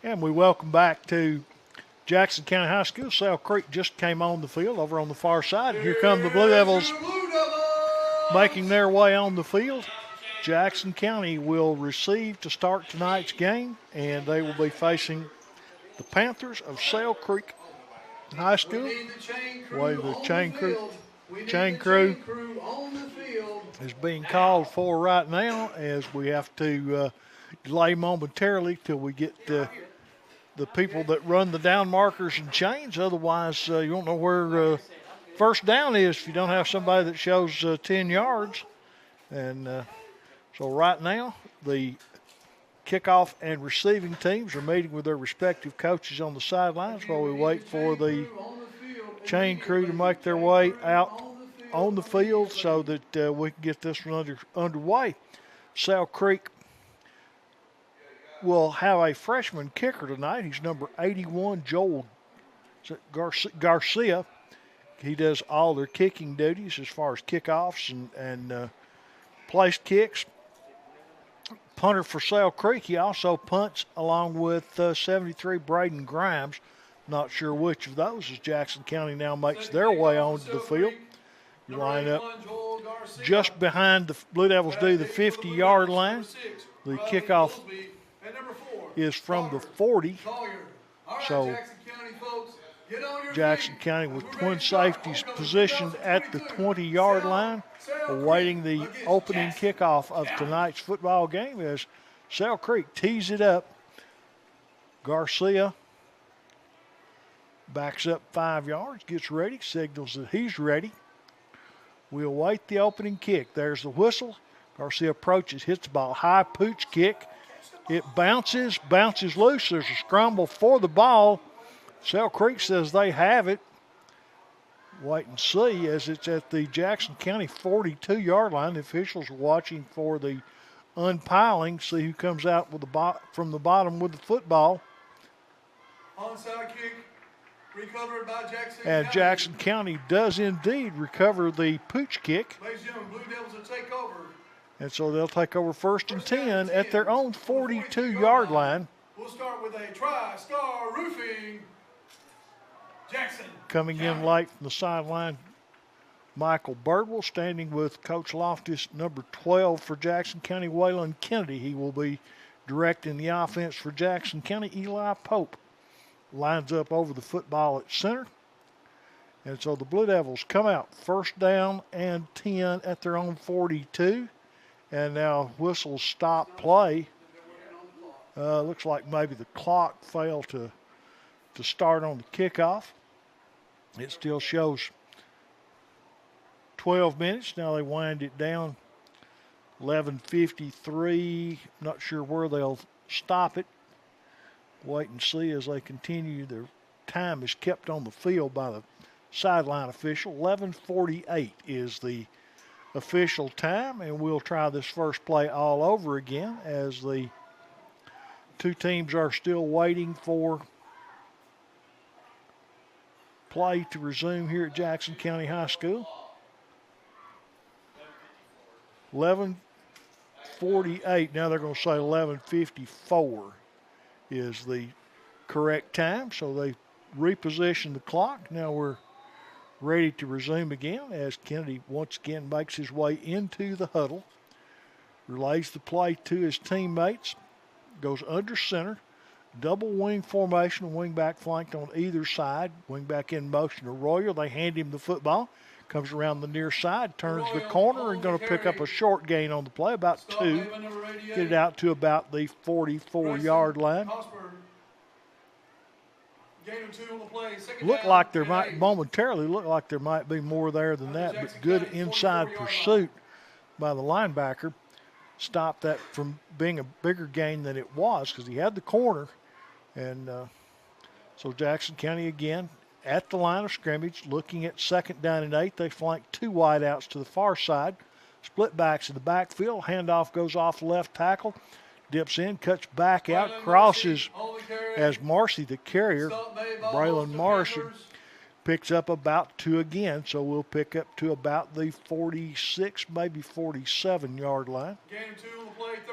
And we welcome back to Jackson County High School. Sale Creek just came on the field over on the far side. And here come the Blue Devils making their way on the field. Jackson County will receive to start tonight's game, and they will be facing the Panthers of Sale Creek High School. Way the chain crew is being called for right now as we have to delay momentarily till we get the people that run the down markers and chains. Otherwise, you don't know where first down is if you don't have somebody that shows 10 yards. And so right now, the kickoff and receiving teams are meeting with their respective coaches on the sidelines while we wait for the chain crew to make their way out on the field so that we can get this one underway. Sale Creek will have a freshman kicker tonight. He's number 81, Joel Garcia. He does all their kicking duties as far as kickoffs and placed kicks. Punter for Sale Creek. He also punts along with 73, Braden Grimes. Not sure which of those as Jackson County now makes their way onto the field. You line up just behind the Blue Devils do the 50-yard line. The kickoff is from the 40. So Jackson County with twin safeties positioned at the 20-yard line, awaiting the opening kickoff of tonight's football game as Sale Creek tees it up. Garcia backs up 5 yards, gets ready, signals that he's ready. We await the opening kick. There's the whistle. Garcia approaches, hits the ball high, pooch kick. It bounces loose. There's a scramble for the ball. Sale Creek says they have it. Wait and see as it's at the Jackson County 42-yard line. The officials are watching for the unpiling, see who comes out with from the bottom with the football. Onside kick recovered by Jackson and County. Jackson County does indeed recover the pooch kick. Ladies and gentlemen, Blue Devils will take over. And so they'll take over first and 10 at their own 42-yard line. We'll start with a Tri-Star Roofing. Jackson Coming County. in late from the sideline, Michael Birdwell standing with Coach Loftus, number 12 for Jackson County, Waylon Kennedy. He will be directing the offense for Jackson County. Eli Pope lines up over the football at center. And so the Blue Devils come out first down and 10 at their own 42. And now whistles stop play. Looks like maybe the clock failed to start on the kickoff. It still shows 12 minutes. Now they wind it down. 11:53. Not sure where they'll stop it. Wait and see as they continue. Their time is kept on the field by the sideline official. 11:48 is the official time, and we'll try this first play all over again as the two teams are still waiting for play to resume here at Jackson County High School. 11:48. Now they're going to say 11:54 is the correct time. So they reposition the clock. Now we're ready to resume again as Kennedy once again makes his way into the huddle. Relays the play to his teammates. Goes under center. Double wing formation, wing back flanked on either side. Wing back in motion to Royer. They hand him the football. Comes around the near side, turns the corner, and going to pick up a short gain on the play, about 2. Get it out to about the 44-yard line. Momentarily look like there might be more there than that, but good inside pursuit by the linebacker stopped that from being a bigger gain than it was because he had the corner. And so Jackson County again at the line of scrimmage, looking at second down and 8. They flank 2 wideouts to the far side. Split backs in the backfield. Handoff goes off left tackle. Dips in, cuts back out, crosses as Marcy, the carrier, Braylon Marcy, picks up about 2 again. So we'll pick up to about the 46, maybe 47-yard line.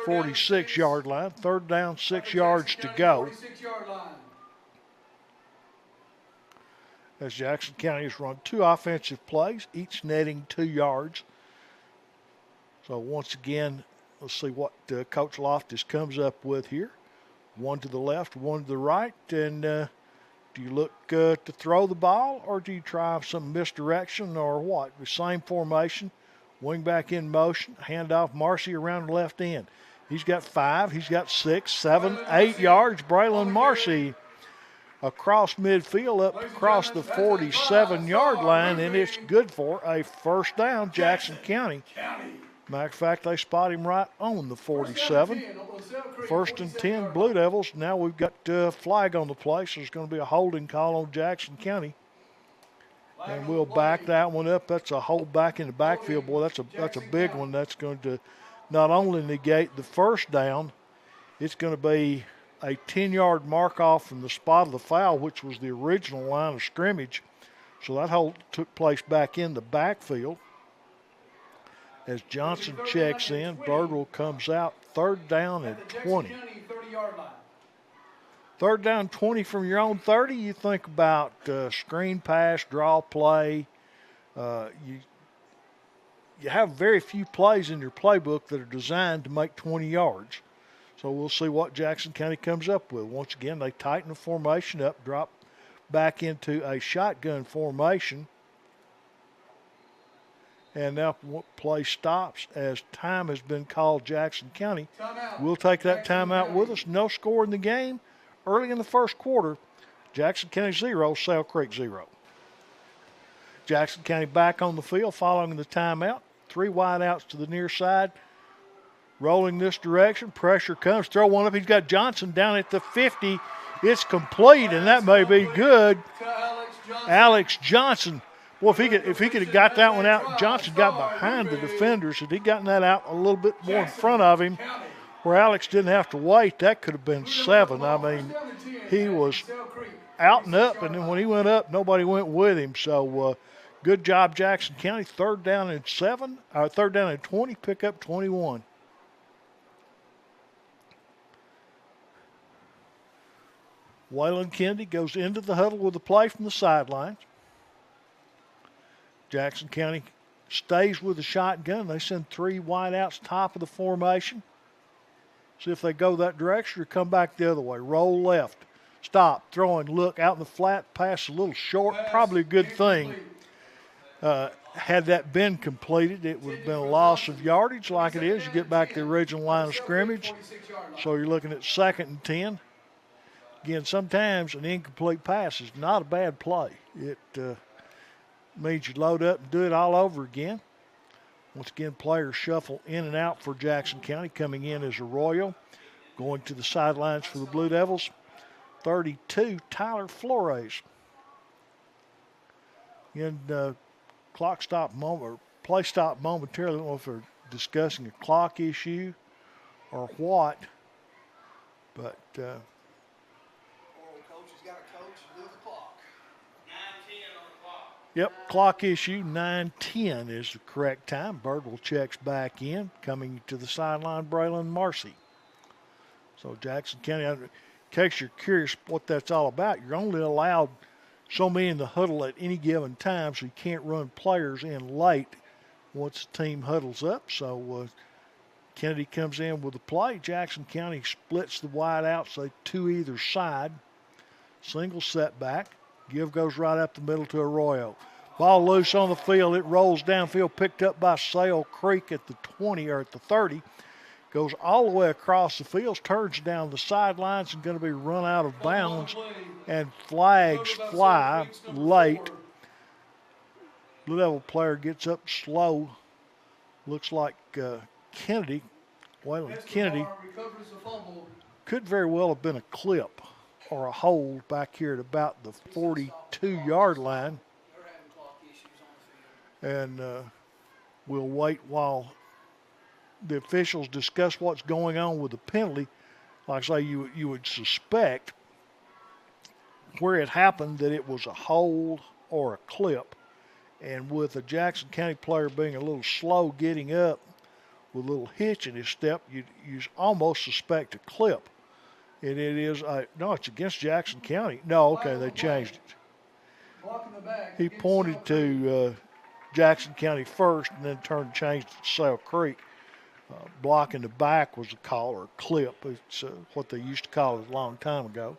46-yard line. Third down, 6 yards to go. 46-yard line. As Jackson County has run 2 offensive plays, each netting 2 yards. So once again, let's see what Coach Loftus comes up with here. One to the left, one to the right. And do you look to throw the ball, or do you try some misdirection, or what? The same formation, wing back in motion, handoff Marcy around the left end. He's got 5, he's got 6, 7, 8 yards. Braylon Marcy across midfield, up across the 47-yard line, and it's good for a first down, Jackson County. Matter of fact, they spot him right on the 47. First and 10, Blue Devils. Now we've got a flag on the play, so there's going to be a holding call on Jackson County. And we'll back that one up. That's a hold back in the backfield. Boy, that's a big one. That's going to not only negate the first down, it's going to be a 10-yard mark off from the spot of the foul, which was the original line of scrimmage. So that hold took place back in the backfield. As Johnson checks in, Birdwell comes out. Third down at 20. Third down 20 from your own 30. You think about screen pass, draw play. You have very few plays in your playbook that are designed to make 20 yards. So we'll see what Jackson County comes up with. Once again, they tighten the formation up, drop back into a shotgun formation. And now play stops as time has been called Jackson County. We'll take that timeout with us. No score in the game. Early in the first quarter, Jackson County 0, Sale Creek 0. Jackson County back on the field following the timeout. 3 wide outs to the near side. Rolling this direction. Pressure comes. Throw one up. He's got Johnson down at the 50. It's complete, and that may be good. Alex Johnson. Well, if he could have got that one out, Johnson got behind the defenders. If he'd gotten that out a little bit more in front of him, where Alex didn't have to wait, that could have been 7. I mean, he was out and up, and then when he went up, nobody went with him. So good job, Jackson County. Third down and 20, pick up 21. Waylon Kennedy goes into the huddle with a play from the sidelines. Jackson County stays with the shotgun. They send 3 wideouts top of the formation. See if they go that direction or come back the other way. Roll left. Stop. Throwing. Look out in the flat. Pass a little short. Probably a good thing. Had that been completed, it would have been a loss of yardage like it is. You get back to the original line of scrimmage. So you're looking at 2nd and 10. Again, sometimes an incomplete pass is not a bad play. It means you load up and do it all over again. Once again, players shuffle in and out for Jackson County. Coming in is Arroyo. Going to the sidelines for the Blue Devils, 32, Tyler Flores. In clock stop moment, or play stop momentarily. I don't know if they're discussing a clock issue or what, but yep, clock issue, 9:10 is the correct time. Birdwell checks back in. Coming to the sideline, Braylon Marcy. So Jackson County, in case you're curious what that's all about, you're only allowed so many in the huddle at any given time, so you can't run players in late once the team huddles up. So Kennedy comes in with the play. Jackson County splits the wide out, so 2 either side. Single setback. Give goes right up the middle to Arroyo. Ball loose on the field. It rolls downfield, picked up by Sale Creek at the 20 or at the 30. Goes all the way across the field, turns down the sidelines and going to be run out of bounds. And flags fly late. Blue Devil player gets up slow. Looks like Kennedy, Waylon Kennedy, could very well have been a clip or a hold back here at about the 42-yard line. And we'll wait while the officials discuss what's going on with the penalty. Like I say, you would suspect where it happened that it was a hold or a clip. And with a Jackson County player being a little slow getting up, with a little hitch in his step. You almost suspect a clip. And it is, no, it's against Jackson County. No, okay, they changed it. Blocking the back. He pointed to Jackson County first and then turned and changed it to Sale Creek. Blocking the back was a call or a clip. It's what they used to call it a long time ago.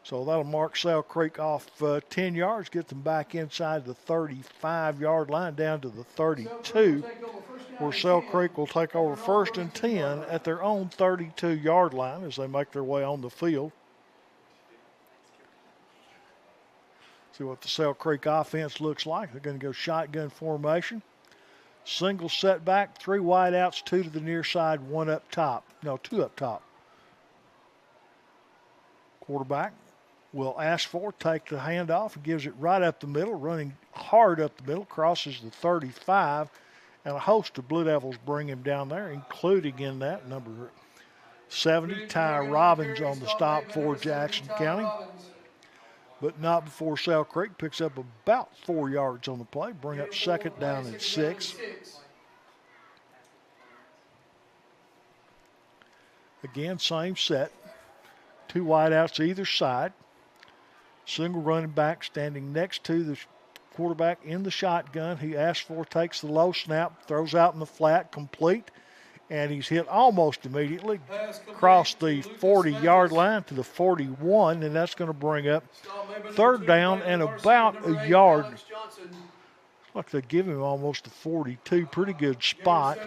So that'll mark Sale Creek off 10 yards, get them back inside the 35-yard line down to the 32, where Sale Creek will take over first and 10 at their own 32-yard line as they make their way on the field. See what the Sale Creek offense looks like. They're going to go shotgun formation. Single setback, 3 wideouts, 2 to the near side, 1 up top. No, 2 up top. Quarterback will ask for, take the handoff, and gives it right up the middle, running hard up the middle, crosses the 35, and a host of Blue Devils bring him down there, including in that number 70, Ty Robbins on the stop for Jackson County. But not before Sale Creek picks up about 4 yards on the play, bring up second down and 6. Again, same set. 2 wideouts either side. Single running back standing next to the quarterback in the shotgun. He asks for, takes the low snap, throws out in the flat, complete, and he's hit almost immediately. Crossed the 40-yard line to the 41, and that's going to bring up third down and about a yard. Looks like they give him almost a 42. Pretty good spot.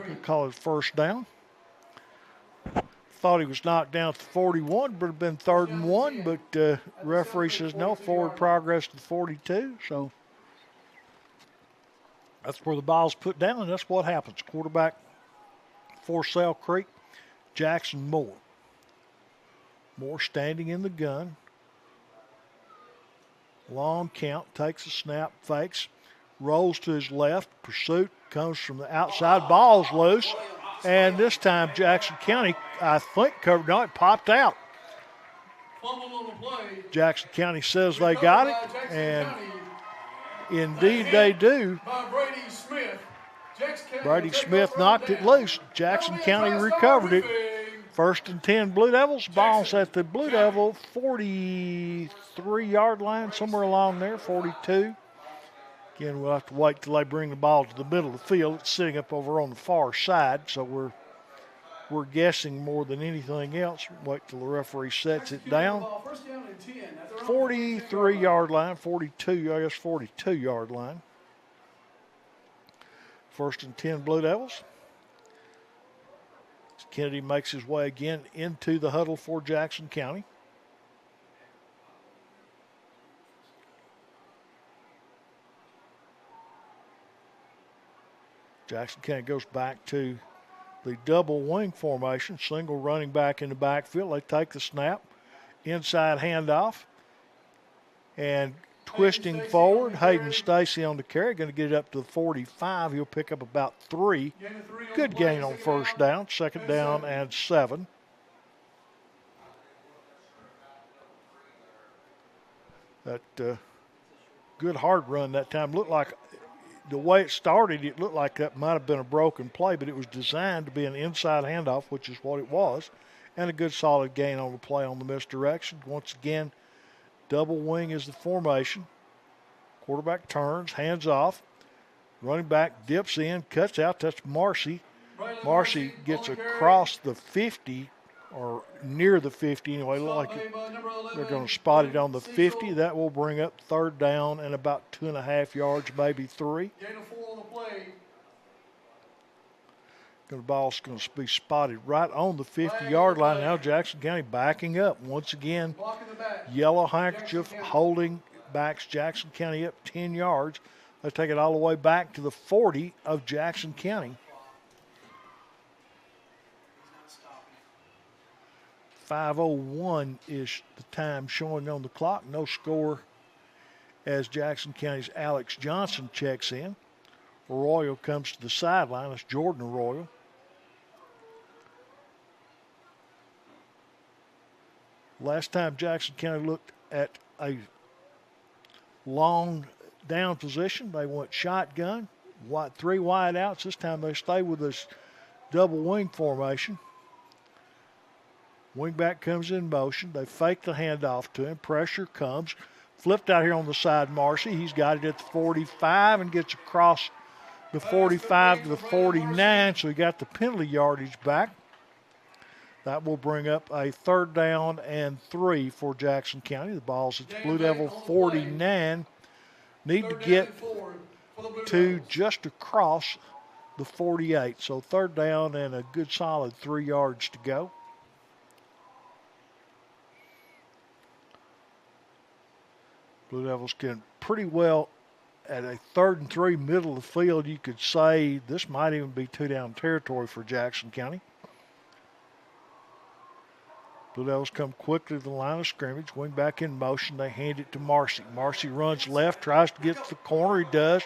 They call it first down. Thought he was knocked down at the 41, but it would have been 3rd and 1, but referee says no, forward progress to the 42. So that's where the ball's put down, and that's what happens. Quarterback for Sale Creek, Jackson Moore. Moore standing in the gun. Long count, takes a snap, fakes, rolls to his left. Pursuit comes from the outside. Ball's loose. And this time Jackson County, I think, covered. No, it popped out. Jackson County says they got it, and indeed they do. Brady Smith knocked it loose. Jackson County recovered it. 1st and 10 Blue Devils. Ball's at the Blue Devil 43-yard line, somewhere along there, 42. Again, we'll have to wait till they bring the ball to the middle of the field. It's sitting up over on the far side, so we're guessing more than anything else. Wait till the referee sets it down. 43-yard line, 42, I guess 42-yard line. 1st and 10 Blue Devils. Kennedy makes his way again into the huddle for Jackson County. Jackson County goes back to the double wing formation, single running back in the backfield. They take the snap, inside handoff, and twisting forward. Hayden Stacy on the carry, going to get it up to the 45. He'll pick up about 3. Good gain on first down, 2nd down and 7. That good hard run that time. Looked like the way it started, it looked like that might have been a broken play, but it was designed to be an inside handoff, which is what it was, and a good solid gain on the play on the misdirection. Once again, double wing is the formation. Quarterback turns, hands off. Running back dips in, cuts out. That's Marcy. Marcy gets across the 50, or near the 50 anyway. Look like they're going to spot it on the 50. That will bring up 3rd down and about 2.5 yards, maybe 3. The ball's going to be spotted right on the 50-yard line. Now Jackson County backing up. Once again, yellow handkerchief holding backs Jackson County up 10 yards. They take it all the way back to the 40 of Jackson County. 5:01 is the time showing on the clock. No score as Jackson County's Alex Johnson checks in. Arroyo comes to the sideline. That's Jordan Arroyo. Last time Jackson County looked at a long down position, they went shotgun. Three wide outs. This time they stay with this double wing formation. Wingback comes in motion. They fake the handoff to him. Pressure comes. Flipped out here on the side, Marcy. He's got it at the 45 and gets across the 45 to the 49, so he got the penalty yardage back. That will bring up a 3rd down and 3 for Jackson County. The ball's at the Blue Devil 49. Need to get to just across the 48. So 3rd down and a good solid 3 yards to go. Blue Devils can pretty well, at a 3rd and 3 middle of the field, you could say this might even be 2-down territory for Jackson County. Blue Devils come quickly to the line of scrimmage. Wing back in motion. They hand it to Marcy. Marcy runs left, tries to get to the corner. He does.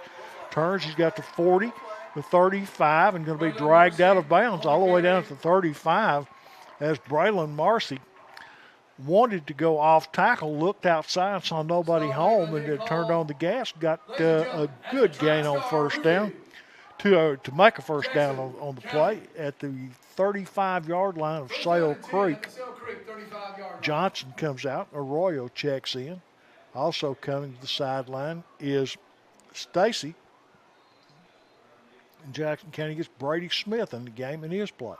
Turns. He's got the 40, the 35, and going to be dragged out of bounds all the way down to the 35 as Braylon Marcy wanted to go off tackle, looked outside, saw nobody home, and it turned on the gas. Got a good gain on 1st down to make a 1st down on the play at the 35-yard line of Sale Creek. Johnson comes out. Arroyo checks in. Also coming to the sideline is Stacy. And Jackson County gets Brady Smith in the game in his place.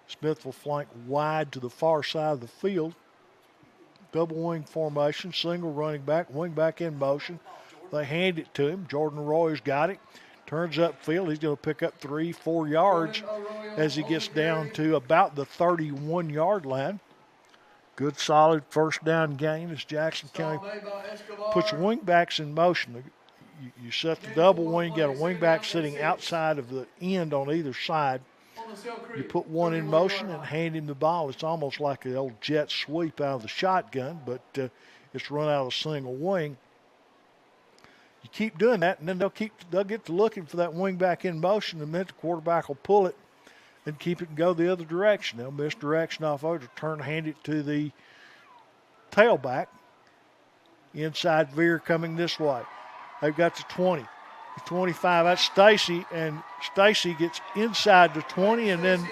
Smith will flank wide to the far side of the field. Double wing formation, single running back, wing back in motion. They hand it to him. Jordan Arroyo's got it. Turns upfield. He's going to pick up 3-4 yards as he gets down to about the 31-yard line. Good solid 1st down gain as Jackson County puts wingbacks in motion. You set the double wing, you got a wingback sitting outside of the end on either side. You put one in motion and hand him the ball. It's almost like the old jet sweep out of the shotgun, but it's run out of a single wing. You keep doing that, and then they'll get to looking for that wing back in motion, and then the quarterback will pull it and keep it and go the other direction. They'll misdirection off over, turn, hand it to the tailback. Inside veer coming this way. They've got the 20, the 25. That's Stacy, and Stacy gets inside the 20, and then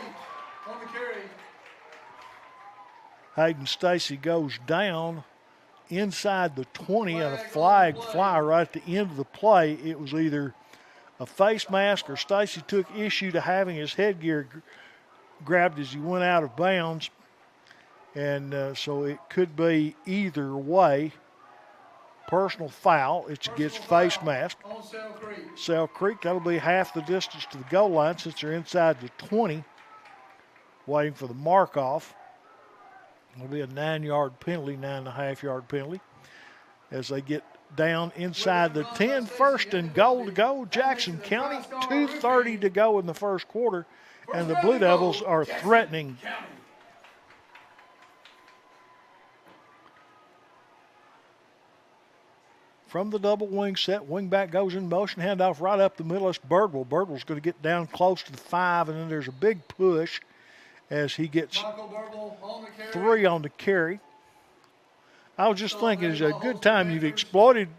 Hayden Stacy goes down inside the 20, and a flag fly right at the end of the play. It was either a face mask or Stacy took issue to having his headgear grabbed as he went out of bounds. And so it could be either way. Personal foul. It's against face mask. Sale Creek, that'll be half the distance to the goal line since they're inside the 20, waiting for the mark off. It'll be a 9-yard penalty, 9.5-yard penalty as they get down inside the 10. 1st and goal to go. Jackson County, 2:30 to go in the 1st quarter, and the Blue Devils are threatening. From the double wing set, wing back goes in motion, handoff right up the middle. It's Birdwell. Birdwell's going to get down close to the 5, and then there's a big push as he gets 3 on the carry. I was just thinking it's a good time. You've exploited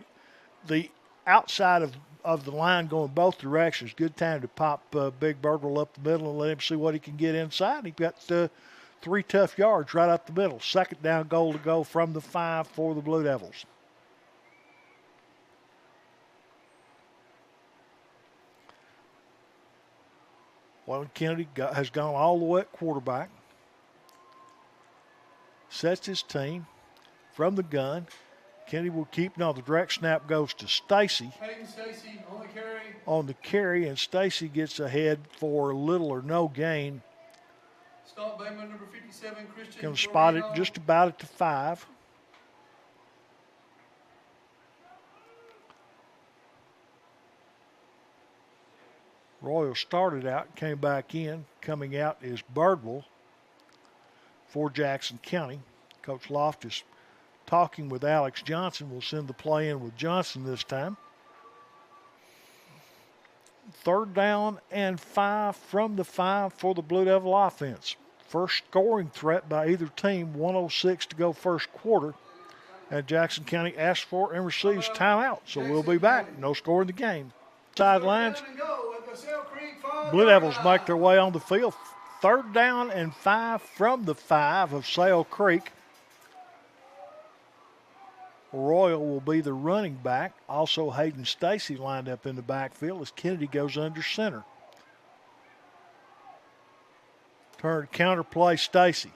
the outside of the line going both directions. Good time to pop Big Birdwell up the middle and let him see what he can get inside. He got 3 tough yards right up the middle. 2nd down goal to go from the 5 for the Blue Devils. Well, Kennedy has gone all the way at quarterback. Sets his team from the gun. Kennedy will keep. No, the direct snap goes to Stacy. On the carry, and Stacy gets ahead for little or no gain. Stop Bayman, number 57, Christian. Going to spot it just about at the 5. Royal started out, came back in. Coming out is Birdwell for Jackson County. Coach Loftus talking with Alex Johnson. We'll send the play in with Johnson this time. 3rd down and 5 from the 5 for the Blue Devil offense. First scoring threat by either team, 1:06 to go 1st quarter. And Jackson County asks for and receives timeout. So we'll be back. No score in the game. sidelines. Down and go at the Sale Creek 5-yard Blue Devils line. make their way on the field. 3rd down and 5 from the 5 of Sale Creek. Royal will be the running back. Also, Hayden Stacy lined up in the backfield as Kennedy goes under center. Turn counterplay Stacy.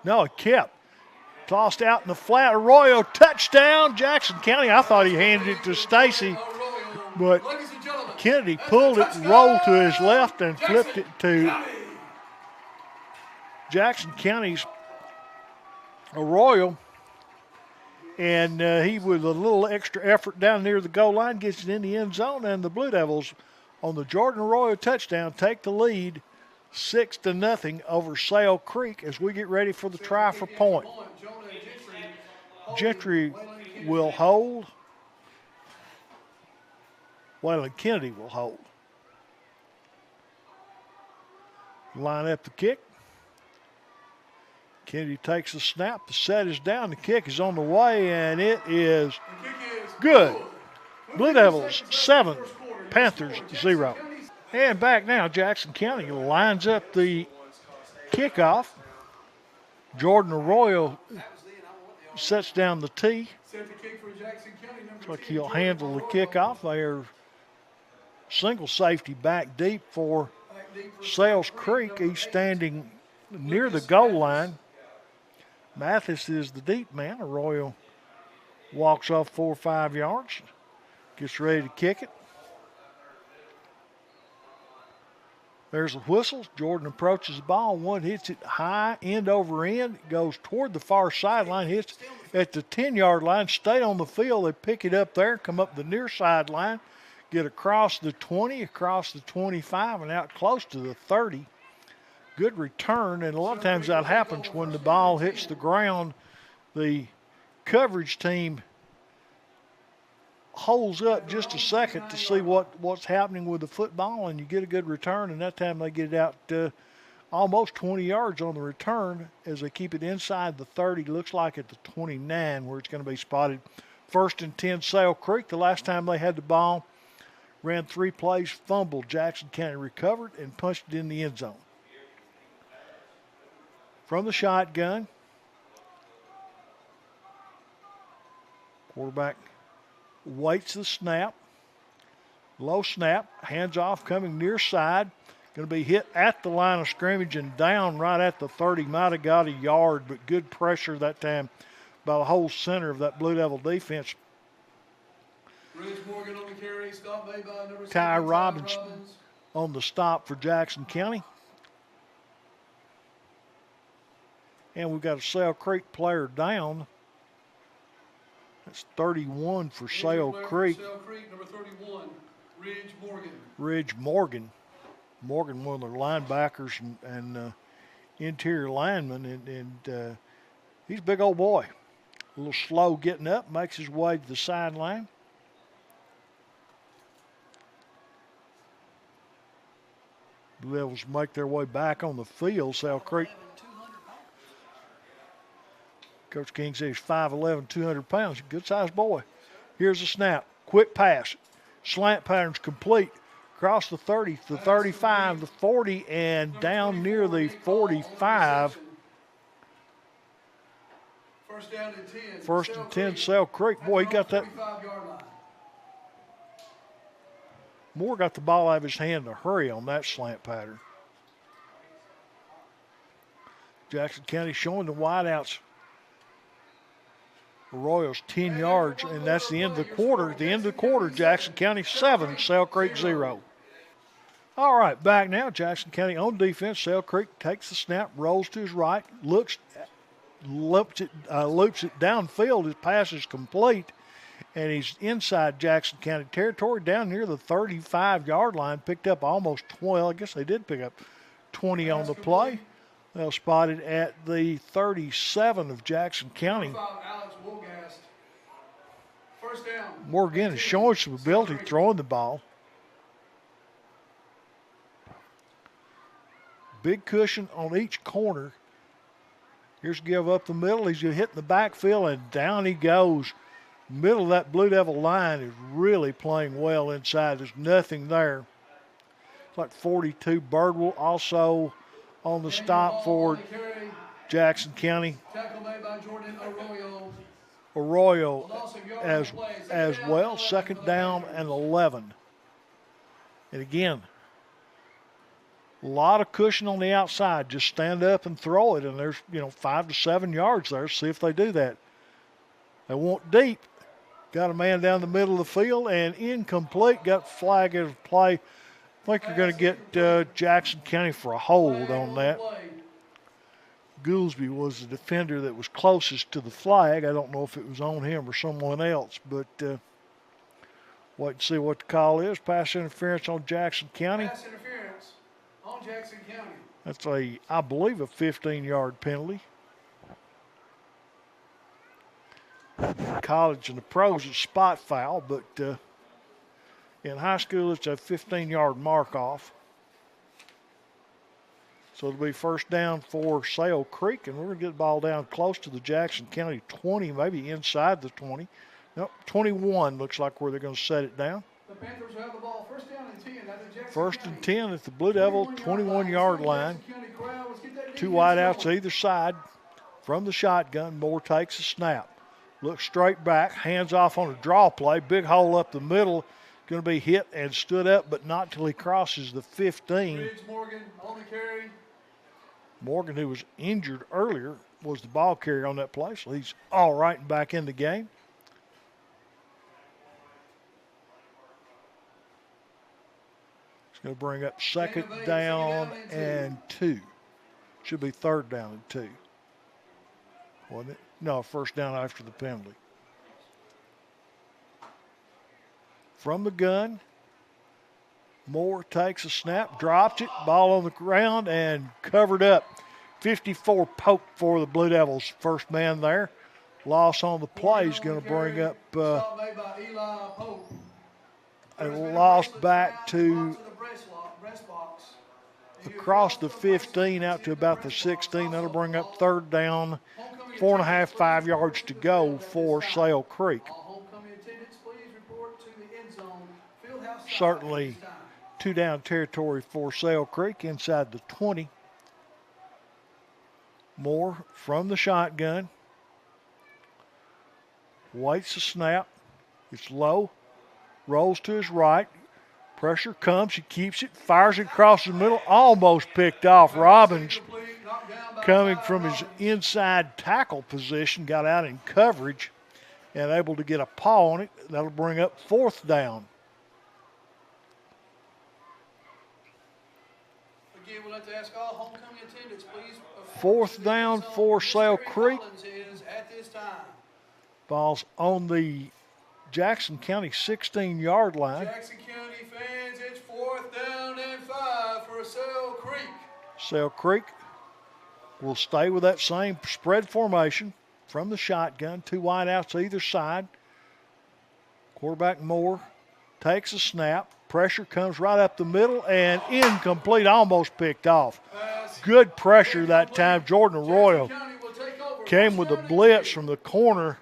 No, it kept. Tossed out in the flat. Arroyo touchdown, Jackson County. I thought he handed it to Stacy, but Kennedy pulled it, rolled to his left, and flipped it to Jackson County's Arroyo. And he, with a little extra effort down near the goal line, gets it in the end zone. And the Blue Devils, on the Jordan Arroyo touchdown, take the lead 6-0 over Sale Creek as we get ready for the try for point. Gentry will hold. Waylon Kennedy will hold. Line up the kick. Kennedy takes the snap. The set is down. The kick is on the way, and it is good. Blue Devils 7, Panthers 0. And back now, Jackson County lines up the kickoff. Jordan Arroyo sets down the tee. Looks like he'll handle the kickoff. They're single safety back deep for Sales Creek. He's standing near the goal line. Mathis is the deep man. Arroyo walks off 4 or 5 yards. Gets ready to kick it. There's a whistle. Jordan approaches the ball. One hits it high, end over end. It goes toward the far sideline. Hits at the 10-yard line. Stay on the field. They pick it up there, come up the near sideline, get across the 20, across the 25, and out close to the 30. Good return, and a lot of times that happens when the ball hits the ground. The coverage team holds up just a second to see what's happening with the football, and you get a good return, and that time they get it out almost 20 yards on the return as they keep it inside the 30. Looks like at the 29 where it's going to be spotted. 1st and 10 Sale Creek. The last time they had the ball, ran 3 plays, fumbled. Jackson County recovered and punched it in the end zone. From the shotgun, quarterback waits the snap. Low snap, hands off, coming near side. Going to be hit at the line of scrimmage and down right at the 30. Might have got a yard, but good pressure that time by the whole center of that Blue Devil defense. Morgan on the carry, stop made by number Ty Robbins on the stop for Jackson County. And we've got a Sale Creek player down. That's 31 for Sale Creek. Sale Creek, number 31, Ridge Morgan. Ridge Morgan. Morgan, one of their linebackers and interior linemen, and he's a big old boy. A little slow getting up, makes his way to the sideline. Blue Devils make their way back on the field. Sale Creek. Coach King says 5'11", 200 pounds. Good-sized boy. Here's a snap. Quick pass. Slant pattern's complete. Across the 30, the 35, the 40, and down near the 45. First down and 10. First and 10, Sale Creek. Boy, he got that. Moore got the ball out of his hand in a hurry on that slant pattern. Jackson County showing the wideouts. Royals 10 yards, and that's the end of the quarter. At the end of the quarter, Jackson County 7, Sale Creek 0. All right, back now. Jackson County on defense. Sale Creek takes the snap, rolls to his right, loops it downfield. His pass is complete, and he's inside Jackson County territory down near the 35-yard line. Picked up almost 12. I guess they did pick up 20 on the play. They'll spot it at the 37 of Jackson County. First down. Morgan is showing some ability throwing the ball. Big cushion on each corner. Here's a give up the middle. He's hitting the backfield, and down he goes. Middle of that Blue Devil line is really playing well inside. There's nothing there. It's like 42. Birdwell also on the stop for Jackson County. Tackle made by Jordan Arroyo as well. Second down and 11. And again, a lot of cushion on the outside. Just stand up and throw it, and there's 5 to 7 yards there. See if they do that. They want deep. Got a man down the middle of the field and incomplete. Got flag of play. I think you're going to get Jackson County for a hold on that. Goolsby was the defender that was closest to the flag. I don't know if it was on him or someone else, but wait and see what the call is. Pass interference on Jackson County. Pass interference on Jackson County. That's I believe, a 15-yard penalty. College and the pros, it's spot foul, but in high school, it's a 15-yard mark off. So it'll be first down for Sale Creek, and we're going to get the ball down close to the Jackson County 20, maybe inside the 20. Nope, 21 looks like where they're going to set it down. The Panthers have the ball. First down and 10 at the Jackson First County. and 10 at the Blue Devil 21-yard line. Two wideouts either side. From the shotgun, Moore takes a snap. Looks straight back, hands off on a draw play. Big hole up the middle. Going to be hit and stood up, but not till he crosses the 15. Ridge Morgan on the carry. Morgan, who was injured earlier, was the ball carrier on that play, so he's all right and back in the game. It's going to bring up second down and 2. Should be third down and 2. Wasn't it? No, first down after the penalty. From the gun, Moore takes a snap, drops it, ball on the ground, and covered up. 54 poke for the Blue Devils. First man there. Loss on the play is going to bring up a loss back to across the 15 out to about the 16. That'll bring up third down. 4.5, 5 yards to go for Sale Creek. Certainly 2-down territory for Sale Creek inside the 20. Moore from the shotgun. Waits the snap. It's low. Rolls to his right. Pressure comes. He keeps it. Fires it across the middle. Almost picked off. Robbins, coming from his inside tackle position, got out in coverage and able to get a paw on it. That'll bring up fourth down. Again, we'd like to ask all homecoming attendants, please. Fourth down for Sale Creek. At this time. Ball's on the Jackson County 16-yard line. Jackson County fans, it's fourth down and 5 for Sale Creek. Sale Creek will stay with that same spread formation from the shotgun. 2 wideouts either side. Quarterback Moore takes a snap. Pressure comes right up the middle and incomplete, almost picked off. Good pressure that time. Jordan Arroyo came with a blitz from the corner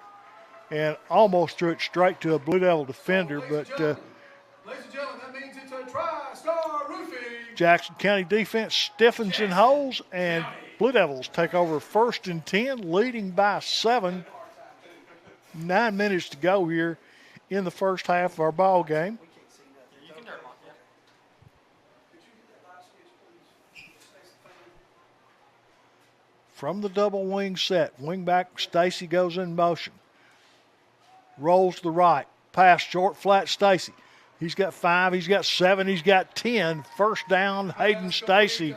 and almost threw it straight to a Blue Devil defender. But Ladies and gentlemen, that means it's a Tri-Star Roofing. Jackson County defense stiffens and holds, and Blue Devils take over first and 10, leading by 7. 9 minutes to go here in the first half of our ball game. From the double wing set, wingback Stacy goes in motion. Rolls to the right. Pass short, flat, Stacy. He's got 5, he's got 7, he's got 10. First down, Hayden Stacy.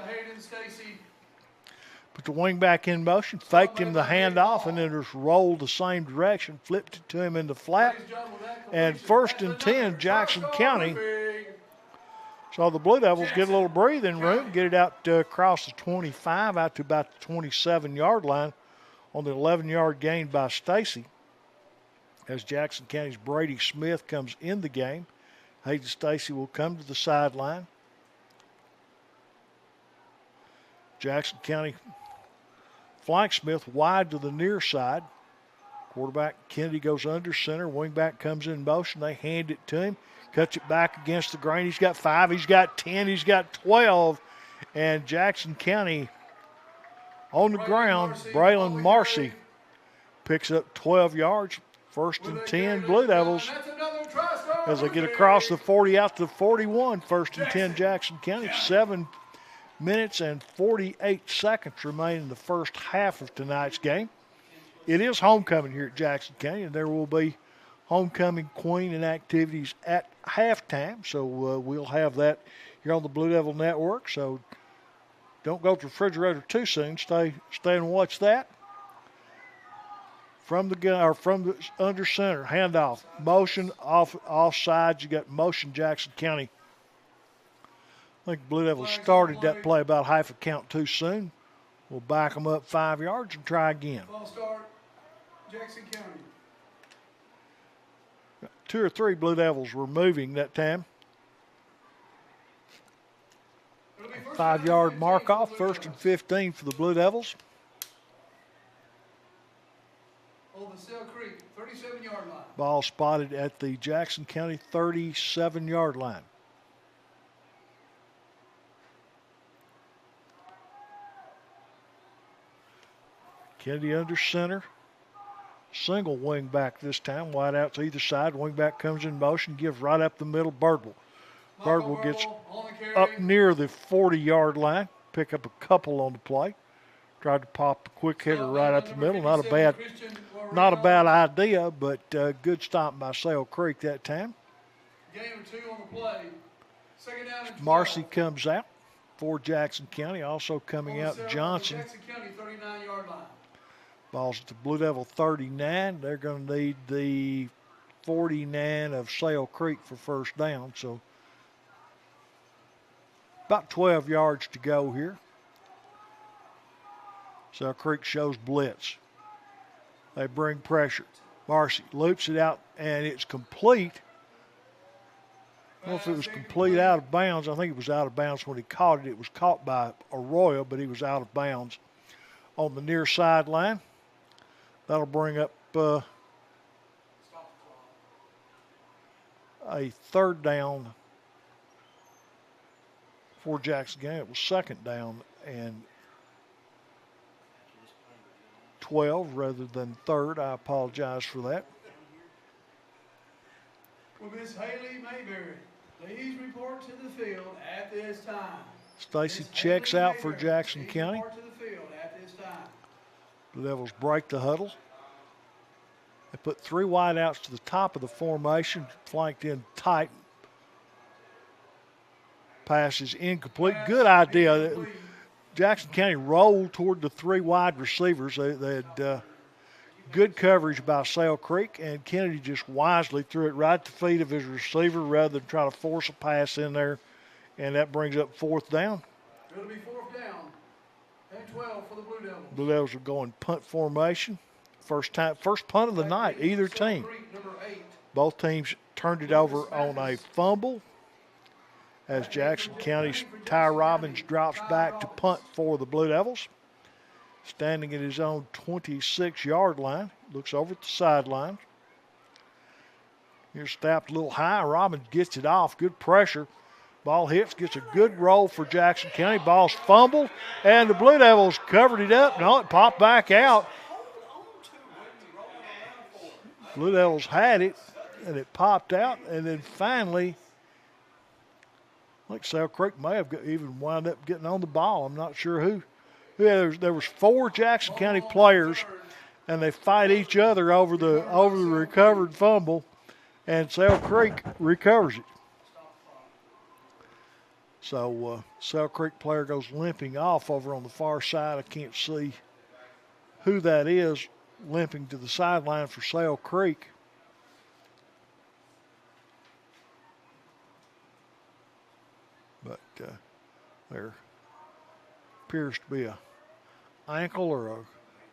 Put the wingback in motion, faked him the handoff, and then just rolled the same direction, flipped it to him in the flat. And first and 10, Jackson County. So the Blue Devils get a little breathing room, get it out across the 25, out to about the 27-yard line on the 11-yard gain by Stacy. As Jackson County's Brady Smith comes in the game, Hayden Stacy will come to the sideline. Jackson County flank Smith wide to the near side. Quarterback Kennedy goes under center. Wingback comes in motion. They hand it to him. Cuts it back against the grain. He's got 5. He's got 10. He's got 12. And Jackson County on the ground. Braylon Marcy picks up 12 yards. 1st and 10 Blue Devils as they get across the 40 out to the 41. 1st and 10 Jackson County. 7 minutes and 48 seconds remain in the first half of tonight's game. It is homecoming here at Jackson County, and there will be homecoming queen and activities at halftime. So we'll have that here on the Blue Devil Network. So don't go to the refrigerator too soon. Stay and watch that. From the gun or from the under center, handoff, motion off sides. You got motion Jackson County. I think the Blue Devils started that play about half a count too soon. We'll back them up 5 yards and try again. Ball start, Jackson County. 2 or 3 Blue Devils were moving that time. 5-yard mark off, 1st and 15 for the Blue Devils. On the Sale Creek, 37-yard line. Ball spotted at the Jackson County 37-yard line. Kennedy under center. Single wing back this time. Wide out to either side. Wing back comes in motion. Gives right up the middle. Birdwell gets up near the 40-yard line. Pick up a couple on the play. Tried to pop a quick hitter right up the middle. Not a bad idea, but good stop by Sale Creek that time. Game 2 on the play. Second down and 12. Marcy comes out for Jackson County. Also coming out Johnson. Jackson County 39-yard line. Ball's at the Blue Devil 39. They're going to need the 49 of Sale Creek for first down. So about 12 yards to go here. Sale Creek shows blitz. They bring pressure. Marcy loops it out, and it's complete. I don't know if it was complete out of bounds. I think it was out of bounds when he caught it. It was caught by Arroyo, but he was out of bounds on the near sideline. That'll bring up a 3rd down for Jackson County. It was 2nd down and 12 rather than 3rd. I apologize for that. Well, Miss Haley Mayberry, please report to the field at this time. Stacy checks out for Jackson County. Report to the field at this time. The Devils break the huddle. They put 3 wideouts to the top of the formation, flanked in tight. Pass is incomplete. Good idea. Jackson County rolled toward the 3 wide receivers. They had good coverage by Sale Creek, and Kennedy just wisely threw it right at the feet of his receiver rather than try to force a pass in there, and that brings up 4th down. It'll be 4th down and 12 for the Blue Devils. Blue Devils are going punt formation. First punt of the night, either team. Both teams turned it over on a fumble as Jackson County's Ty Robbins drops back to punt for the Blue Devils. Standing at his own 26-yard line. Looks over at the sideline. Here's snapped a little high. Robbins gets it off. Good pressure. Ball hits, gets a good roll for Jackson County. Ball's fumbled, and the Blue Devils covered it up. No, it popped back out. Blue Devils had it, and it popped out, and then finally, like Sale Creek may have even wound up getting on the ball. I'm not sure who. There was 4 Jackson County players, and they fight each other over the recovered fumble, and Sale Creek recovers it. So Sale Creek player goes limping off over on the far side. I can't see who that is limping to the sideline for Sale Creek. But there appears to be a ankle or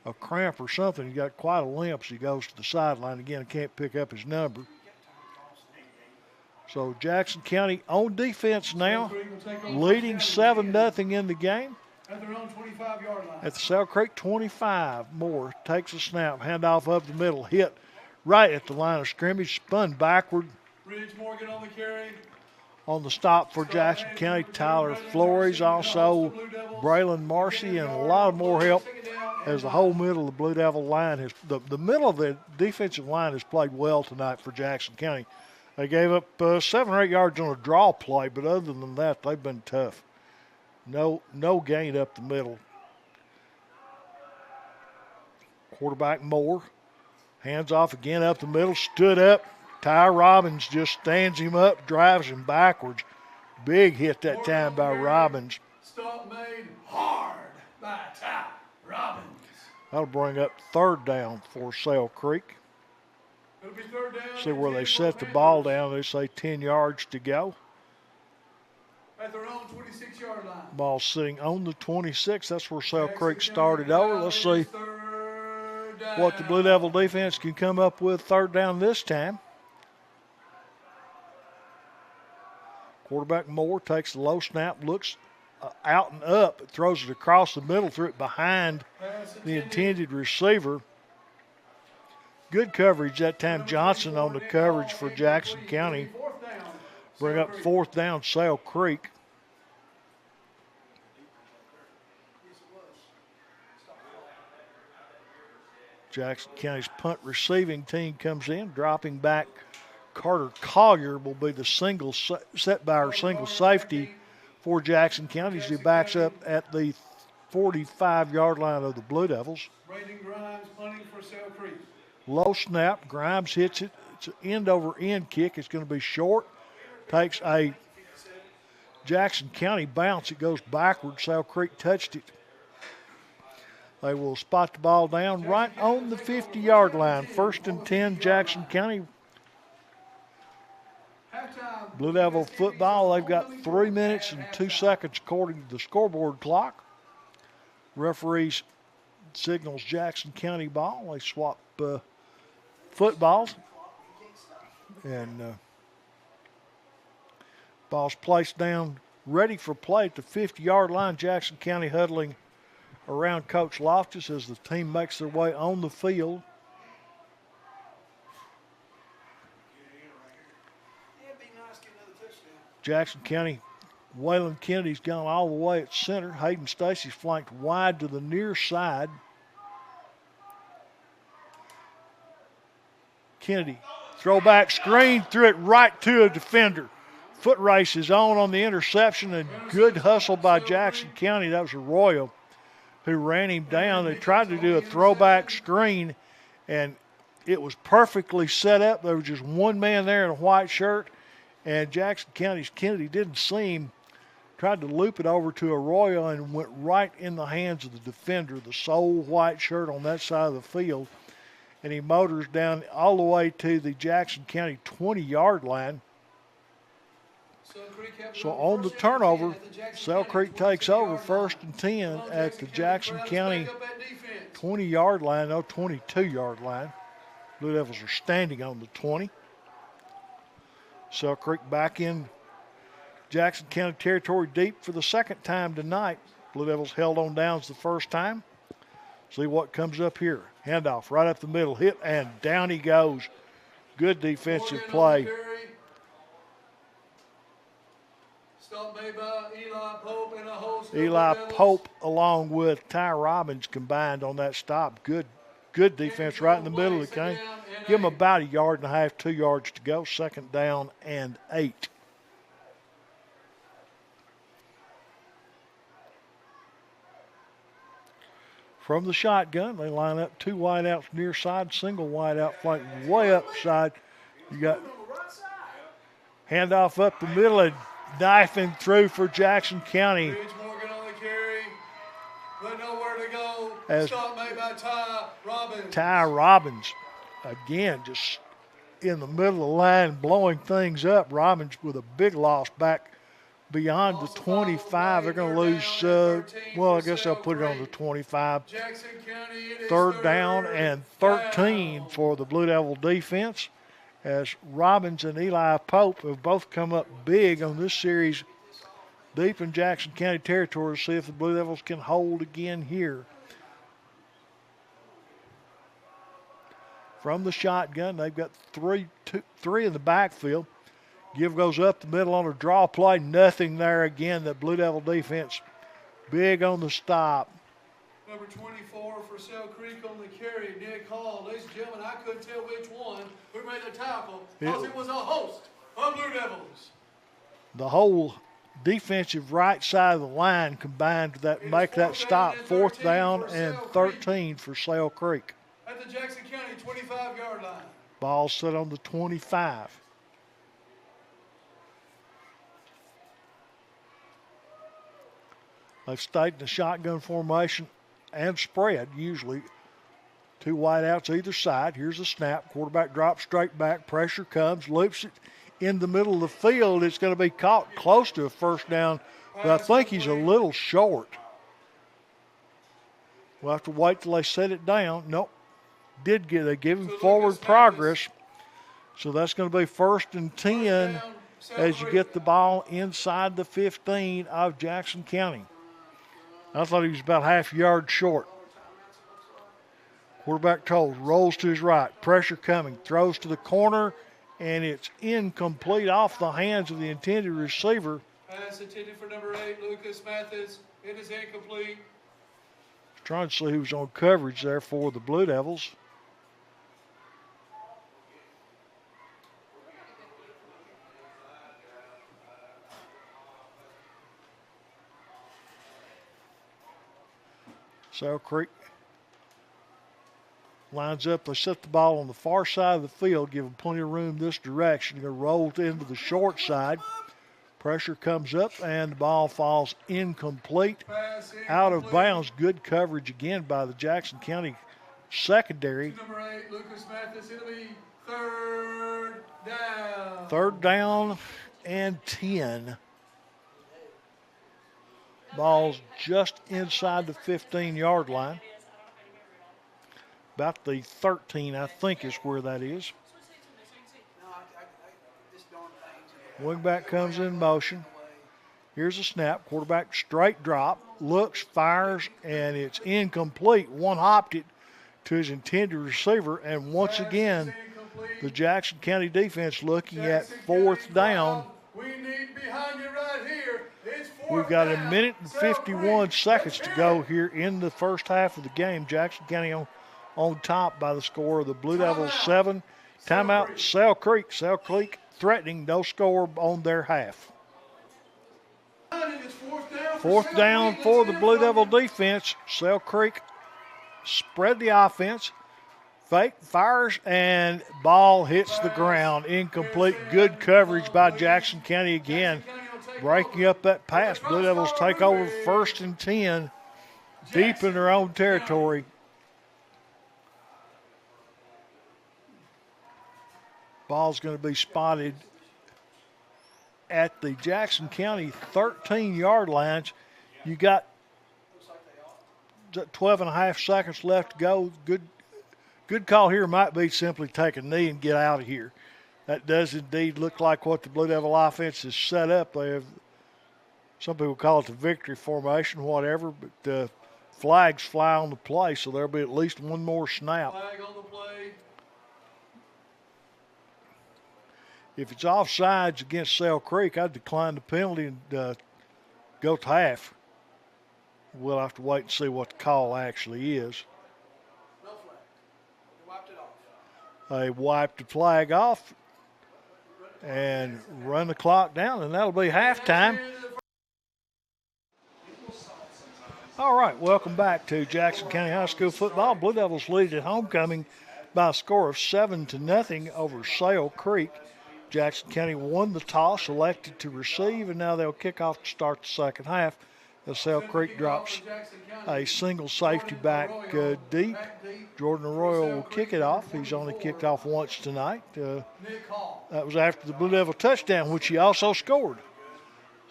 a cramp or something. He got quite a limp as he goes to the sideline. Again, I can't pick up his number. So Jackson County on defense now, leading 7-0 in the game. At their own 25-yard line. At the Sale Creek 25, Moore takes a snap, handoff up the middle, hit right at the line of scrimmage, spun backward. Ridge Morgan on the carry. On the stop for Jackson County, Tyler Flores, also Braylon Marcy, and a lot more help as the whole middle of the Blue Devil line has, the middle of the defensive line has played well tonight for Jackson County. They gave up 7 or 8 yards on a draw play, but other than that, they've been tough. No gain up the middle. Quarterback Moore, hands off again up the middle, stood up. Ty Robbins just stands him up, drives him backwards. Big hit that time by Robbins. Stop made hard by Ty Robbins. That'll bring up 3rd down for Sale Creek. It'll be 3rd down. See where they set the ball down. They say 10 yards to go. At their own 26-yard line. Ball sitting on the 26. That's where Sale Creek started over. Let's see what the Blue Devil defense can come up with 3rd down this time. Quarterback Moore takes the low snap, looks out and up, throws it across the middle, threw it behind the intended receiver. Good coverage that time. Johnson on the coverage for Jackson County. Bring up 4th down, Sale Creek. Jackson County's punt receiving team comes in, dropping back. Carter Collier will be the single set by our single safety for Jackson County as he backs up at the 45-yard line of the Blue Devils. Braden Grimes punting for Sale Creek. Low snap. Grimes hits it. It's an end-over-end kick. It's going to be short. Takes a Jackson County bounce. It goes backwards. Sale Creek touched it. They will spot the ball down right on the 50-yard line. 1st and 10, Jackson County. Blue Devil football, they've got 3 minutes and 2 seconds according to the scoreboard clock. Referees signals Jackson County ball. They swap footballs. And ball's placed down, ready for play at the 50-yard line. Jackson County huddling around Coach Loftus as the team makes their way on the field. Jackson County, Waylon Kennedy's gone all the way at center. Hayden Stacy's flanked wide to the near side. Kennedy, throwback screen, threw it right to a defender. Foot race is on the interception, and good hustle by Jackson County. That was Arroyo who ran him down. They tried to do a throwback screen, and it was perfectly set up. There was just one man there in a white shirt, and Jackson County's Kennedy didn't see him. Tried to loop it over to Arroyo and went right in the hands of the defender, the sole white shirt on that side of the field. And he motors down all the way to the Jackson County 20-yard line. So on the turnover, Sale Creek takes over 1st and 10 at the Jackson County 20-yard line, no, 22-yard line. Blue Devils are standing on the 20. Sale Creek back in Jackson County territory deep for the 2nd time tonight. Blue Devils held on downs the 1st time. See what comes up here. Handoff right up the middle, hit, and down he goes. Good defensive play. Stop made by Eli Pope and a host. Eli Pope along with Ty Robbins combined on that stop. Good defense right in the middle of the game. Give them about 1.5 yards, 2 yards to go. 2nd down and 8. From the shotgun, they line up 2 wideouts near side, single wideout flank way upside. You got handoff up the middle and knifing through for Jackson County. Ridge Morgan on the carry. But nowhere to go. As Stop made by Ty Robbins. Ty Robbins, again, just in the middle of the line, blowing things up. Robbins with a big loss back beyond the 25. They're going to lose, well, I guess they'll put it on the 25. 3rd down and 13 for the Blue Devil defense, as Robbins and Eli Pope have both come up big on this series deep in Jackson County territory to see if the Blue Devils can hold again here. From the shotgun, they've got three in the backfield. Give goes up the middle on a draw play. Nothing there again. The Blue Devil defense big on the stop. Number 24 for Sale Creek on the carry, Nick Hall. Ladies and gentlemen, I couldn't tell which one who made the tackle because it was a host of Blue Devils. The whole defensive right side of the line combined to make that stop. 4th down and 13 for Sale Creek. At the Jackson County 25-yard line. Ball set on the 25. They've stayed in the shotgun formation and spread, usually. 2 wideouts either side. Here's a snap. Quarterback drops straight back. Pressure comes, loops it in the middle of the field. It's going to be caught close to a first down, but I think he's a little short. We'll have to wait till they set it down. Nope. They give him forward progress. So that's going to be 1st and 10 as you get the ball inside the 15 of Jackson County. I thought he was about half a yard short. Quarterback told, rolls to his right, pressure coming, throws to the corner, and it's incomplete off the hands of the intended receiver. Pass intended for number 8, Lucas Mathis. It is incomplete. Trying to see who's on coverage there for the Blue Devils. Sale Creek lines up. They set the ball on the far side of the field, give them plenty of room this direction. They're rolled into the short side. Pressure comes up, and the ball falls incomplete. Out of bounds. Good coverage again by the Jackson County secondary. Number 8, Lucas Mathis. It'll be 3rd down. 3rd down and 10. Ball's just inside the 15-yard line. About the 13, I think, is where that is. Wingback comes in motion. Here's a snap. Quarterback straight drop. Looks, fires, and it's incomplete. One hopped it to his intended receiver. And once again, the Jackson County defense looking at 4th down. We need behind you right here. We've got a minute and 51 seconds to go here in the first half of the game. Jackson County on top by the score of the Blue Devils 7. Timeout, Sale Creek. Sale Creek threatening, no score on their half. 4th down for the Blue Devil defense. Sale Creek spread the offense. Fake, fires, and ball hits the ground. Incomplete. Good coverage by Jackson County again. Breaking up that pass. Blue Devils take over 1st and 10 deep in their own territory. Ball's going to be spotted at the Jackson County 13-yard lines. You got 12 and a half seconds left to go. Good call here might be simply take a knee and get out of here. That does indeed look like what the Blue Devil offense has set up. They have, some people call it the victory formation, whatever, but flags fly on the play, so there'll be at least one more snap. Flag on the play. If it's offsides against Sale Creek, I'd decline the penalty and go to half. We'll have to wait and see what the call actually is. No flag. They wiped it off. They wiped the flag off and run the clock down, and that'll be halftime. All right, welcome back to Jackson County High School football. Blue Devils lead at homecoming by a score of 7-0 over Sale Creek. Jackson County won the toss, elected to receive, and now they'll kick off to start the second half as Sale Creek drops a single safety back deep. Jordan Arroyo will kick it off. He's only kicked off once tonight. That was after the Blue Devil touchdown, which he also scored.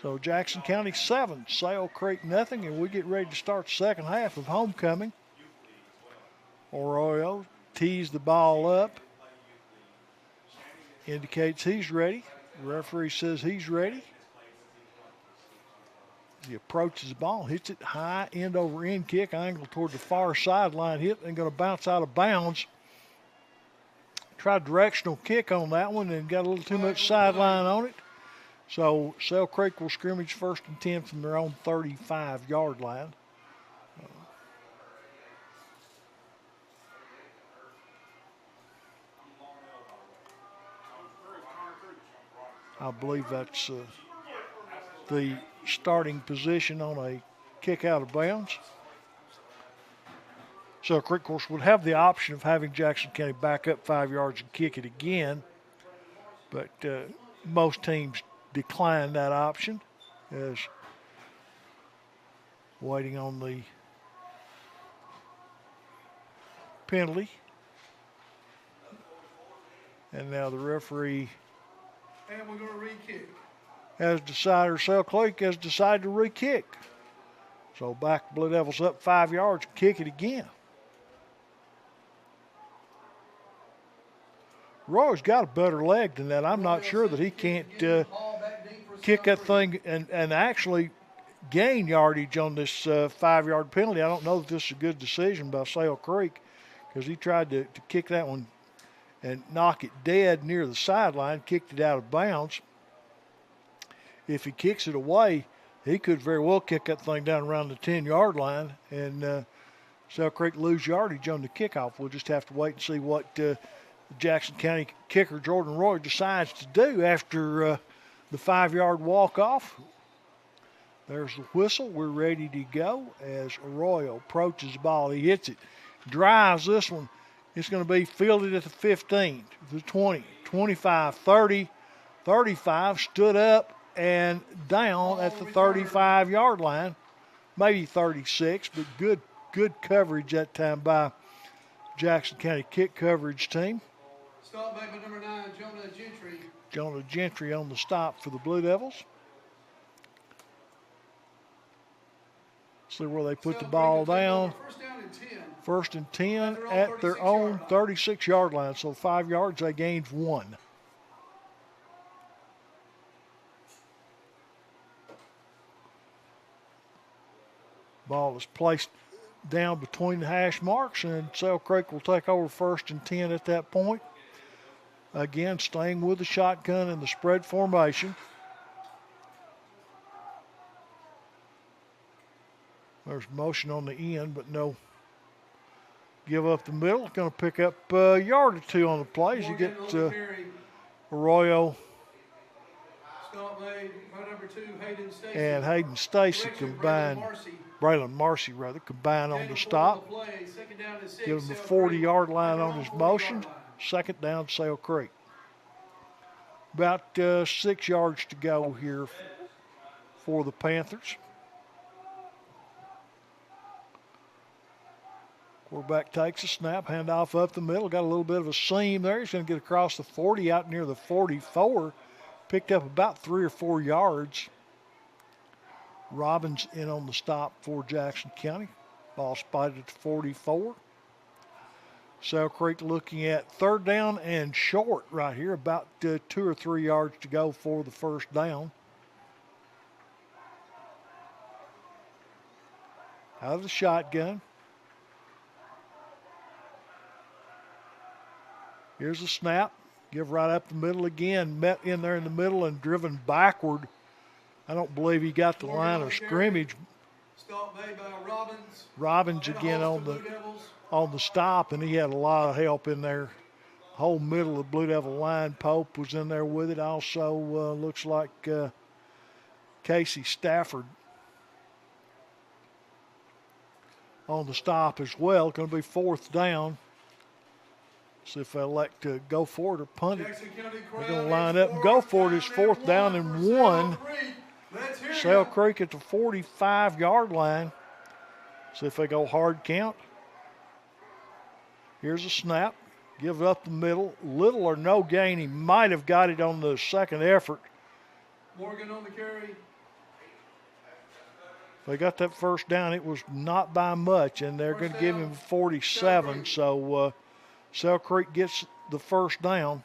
So Jackson County 7, Sale Creek 0, and we get ready to start the second half of homecoming. Arroyo tees the ball up. Indicates he's ready. The referee says he's ready. He approaches the ball, hits it high, end over end kick, angle toward the far sideline, hit, and going to bounce out of bounds. Tried directional kick on that one and got a little too much sideline on it. So Sale Creek will scrimmage 1st and 10 from their own 35-yard line. I believe that's the starting position on a kick out of bounds. So Creek, of course, would have the option of having Jackson County back up 5 yards and kick it again, but most teams decline that option as waiting on the penalty. And now the referee and we're going to re-kick. Has decided, or Sale Creek has decided to re-kick. So back Blue Devils up 5 yards, kick it again. Roy's got a better leg than that. I'm not sure that he can't kick that thing and actually gain yardage on this 5-yard penalty. I don't know that this is a good decision by Sale Creek because he tried to kick that one and knock it dead near the sideline, kicked it out of bounds. If he kicks it away, he could very well kick that thing down around the 10-yard line and Sale Creek lose yardage on the kickoff. We'll just have to wait and see what Jackson County kicker Jordan Roy decides to do after the 5-yard walk-off. There's the whistle. We're ready to go as Arroyo approaches the ball. He hits it, drives this one. It's going to be fielded at the 15, the 20, 25, 30, 35, stood up and down at the 35-yard line, maybe 36, but good coverage that time by Jackson County kick coverage team. Stop back by number 9, Jonah Gentry. Jonah Gentry on the stop for the Blue Devils. See where they put the ball down. First and 10 at their own 36-yard line. So 5 yards, they gained 1. Ball is placed down between the hash marks, and Sale Creek will take over 1st and 10 at that point. Again, staying with the shotgun and the spread formation. There's motion on the end, but no give up the middle. Going to pick up a yard or 2 on the plays. You get Arroyo and Hayden Stacy combined. Braylon Marcy, combined on the stop. Give him a 40-yard line on his motion. 2nd down, Sale Creek. About 6 yards to go here for the Panthers. Quarterback takes a snap, handoff up the middle. Got a little bit of a seam there. He's going to get across the 40 out near the 44. Picked up about 3 or 4 yards. Robbins in on the stop for Jackson County. Ball spotted at the 44. Sale Creek looking at 3rd down and short right here. About 2 or 3 yards to go for the 1st down. Out of the shotgun. Here's the snap. Give right up the middle again. Met in there in the middle and driven backward. I don't believe he got the line of scrimmage. Stop made by Robbins. Robbins again on the stop, and he had a lot of help in there. Whole middle of the Blue Devil line. Pope was in there with it. Also looks like Casey Stafford on the stop as well. Going to be 4th down. See if they elect to go for it or punt it. They're going to line up and go for it. It's 4th down and 1. Sale Creek at the 45-yard line. See if they go hard count. Here's a snap. Give it up the middle. Little or no gain. He might have got it on the 2nd effort. Morgan on the carry. They got that 1st down. It was not by much, and they're going to give him 47. So Sale Creek gets the 1st down.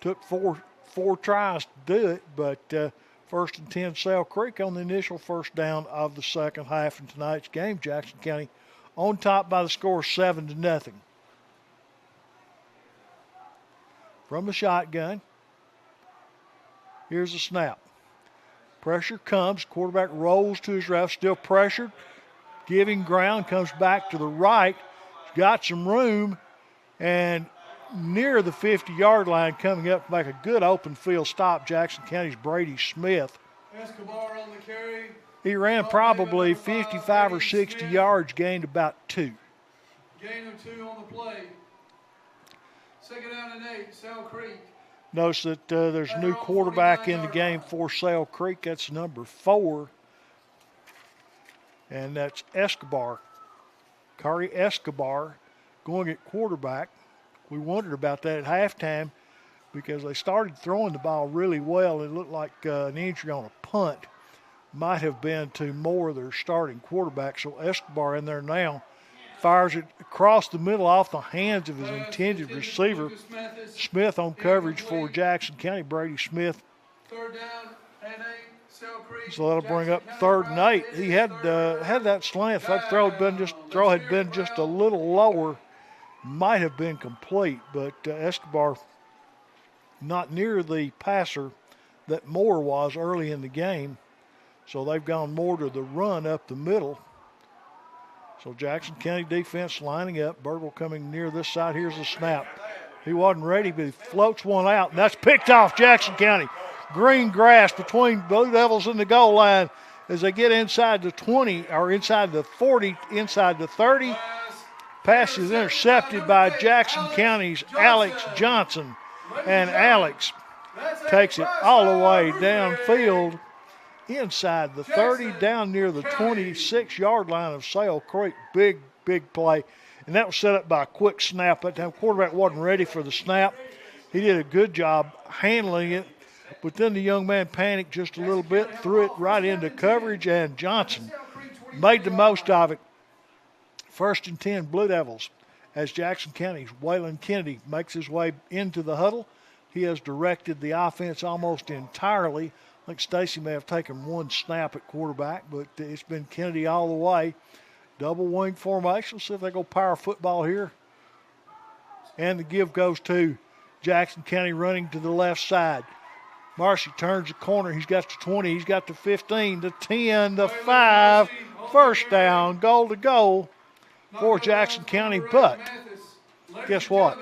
Took four tries to do it, but First and 10, Sale Creek on the initial first down of the second half in tonight's game. Jackson County on top by the score 7-0. From the shotgun, here's the snap. Pressure comes, quarterback rolls to his left, still pressured, giving ground, comes back to the right, got some room, and near the 50-yard line coming up to make a good open field stop, Jackson County's Brady Smith. Escobar on the carry. He ran probably 55 or 60 yards, gained about 2. Gain of 2 on the play. Second down and 8, Sale Creek. Notice that there's a new quarterback in the game for Sale Creek. That's number 4. And that's Escobar. Kari Escobar going at quarterback. We wondered about that at halftime because they started throwing the ball really well. It looked like an injury on a punt might have been to more of their starting quarterback. So Escobar in there now fires it across the middle off the hands of his intended receiver. Smith on coverage for Jackson County. Brady Smith. Third down and 8, Sale Creek. So that'll bring up 3rd and 8. He had that slant. If that throw had been just a little lower, might have been complete. But Escobar not near the passer that Moore was early in the game. So they've gone more to the run up the middle. So Jackson County defense lining up. Burgle coming near this side. Here's the snap. He wasn't ready, but he floats one out, and that's picked off Jackson County. Green grass between Blue Devils and the goal line as they get inside the 20, or inside the 40, inside the 30. Pass is intercepted by Jackson County's Alex Johnson, and Alex takes it all the way downfield inside the 30, down near the 26-yard line of Sale Creek. Big play. And that was set up by a quick snap. That time quarterback wasn't ready for the snap. He did a good job handling it. But then the young man panicked just a little bit, threw it right into coverage, and Johnson made the most of it. First and 10, Blue Devils, as Jackson County's Waylon Kennedy makes his way into the huddle. He has directed the offense almost entirely. I think Stacy may have taken one snap at quarterback, but it's been Kennedy all the way. Double wing formation. Let's see if they go power football here. And the give goes to Jackson County running to the left side. Marcy turns the corner. He's got the 20. He's got the 15, the 10, the 5. First down, goal to goal for Jackson County. But guess what?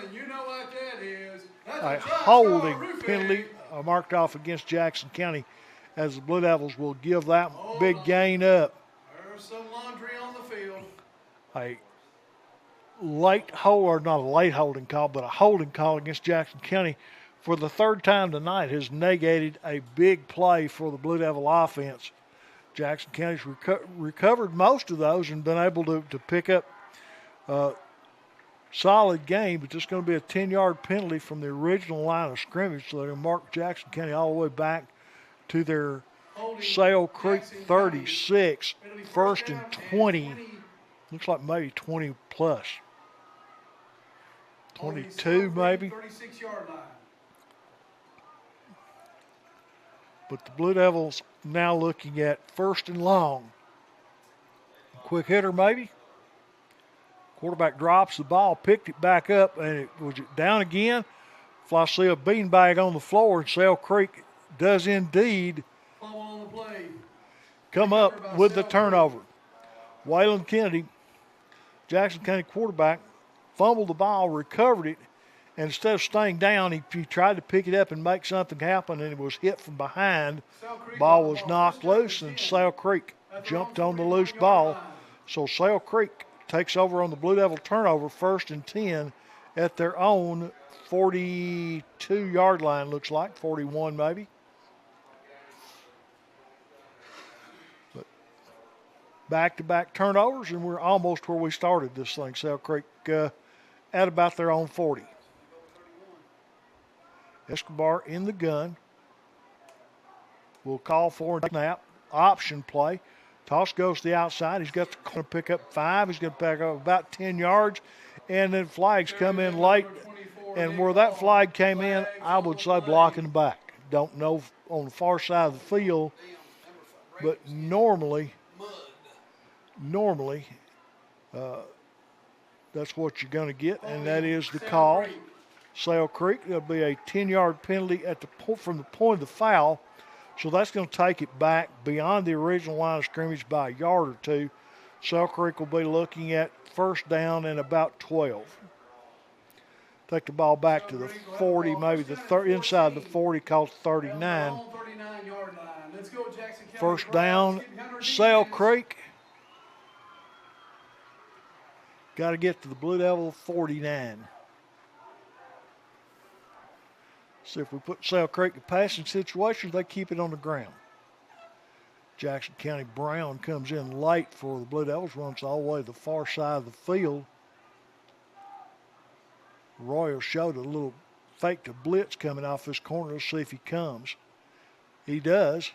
A holding penalty marked off against Jackson County as the Blue Devils will give that big gain up. There's some laundry on the field. A late hold, or not a late holding call, but a holding call against Jackson County for the 3rd time tonight has negated a big play for the Blue Devil offense. Jackson County's recovered most of those and been able to pick up a solid game, but just going to be a 10-yard penalty from the original line of scrimmage. So they're going to mark Jackson County all the way back to their Sale Creek 36, 1st and 20. Looks like maybe 20 plus. 22 maybe. 36-yard line. But the Blue Devils now looking at 1st and long. Quick hitter maybe. Quarterback drops the ball, picked it back up, and it was down again. Fly see a beanbag on the floor, and Sale Creek does indeed come up with the turnover. Waylon Kennedy, Jackson County quarterback, fumbled the ball, recovered it, and instead of staying down, he tried to pick it up and make something happen, and it was hit from behind. Ball was knocked loose, and Sale Creek jumped on the loose ball. So Sale Creek takes over on the Blue Devil turnover, 1st and 10 at their own 42-yard line, looks like, 41 maybe. But back-to-back turnovers, and we're almost where we started this thing. Sale Creek at about their own 40. Escobar in the gun. We'll call for a snap, option play. Toss goes to the outside. He's got to pick up 5. He's going to pick up about 10 yards. And then flags come in late. And where that flag came in, I would say blocking the back. Don't know on the far side of the field, but normally, that's what you're going to get, and that is the call. Sale Creek, there'll be a 10-yard penalty from the point of the foul, so that's going to take it back beyond the original line of scrimmage by a yard or two. Sale Creek will be looking at first down and about 12. Take the ball back to the 40, maybe inside the 40, called 39. First down, Sale Creek. Got to get to the Blue Devil 49. See if we put Sale Creek in passing situations, they keep it on the ground. Jackson County Brown comes in late for the Blue Devils, runs all the way to the far side of the field. Royal showed a little fake to blitz coming off this corner. Let's see if he comes. He does.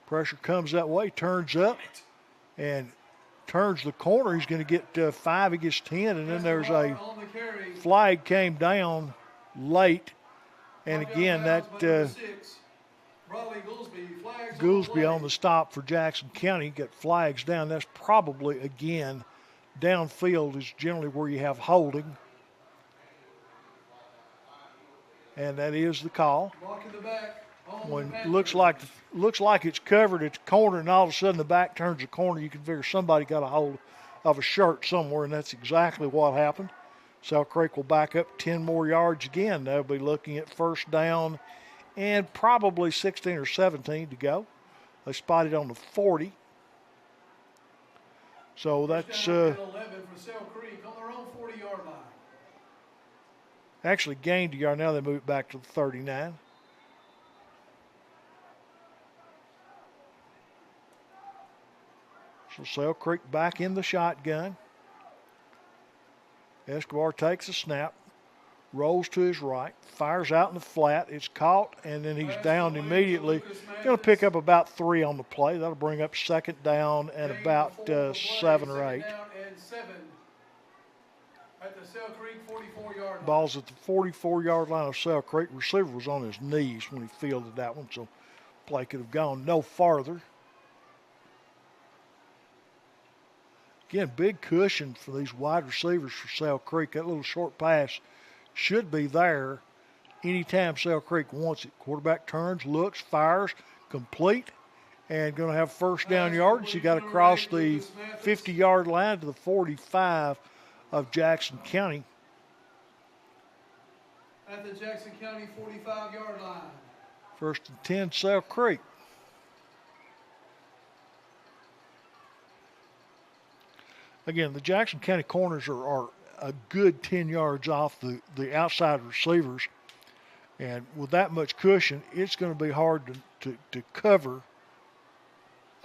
Pressure comes that way, turns up, and turns the corner. He's going to get 5, he gets 10, and then there's a flag came down late. And again, that Goolsby on the stop for Jackson County got flags down. That's probably, again, downfield is generally where you have holding. And that is the call. When looks like it's covered at the corner, and all of a sudden the back turns the corner, you can figure somebody got a hold of a shirt somewhere, and that's exactly what happened. Sale Creek will back up 10 more yards again. They'll be looking at first down and probably 16 or 17 to go. They spotted on the 40. So that's 11 for Sale Creek on their own 40-yard line. Actually gained a yard. Now they move it back to the 39. So Sale Creek back in the shotgun. Escobar takes a snap, rolls to his right, fires out in the flat. It's caught, and then he's down immediately. Going to pick up about 3 on the play. That'll bring up second down and about 7 or 8. At the Sale Creek 44-yard line. Ball's at the 44-yard line of Sale Creek. Receiver was on his knees when he fielded that one, so play could have gone no farther. Again, big cushion for these wide receivers for Sale Creek. That little short pass should be there anytime Sale Creek wants it. Quarterback turns, looks, fires, complete, and going to have first down yards. He got across the 50-yard line to the 45 of Jackson County. At the Jackson County 45-yard line. First and 10, Sale Creek. Again, the Jackson County corners are a good 10 yards off the outside receivers. And with that much cushion, it's going to be hard to cover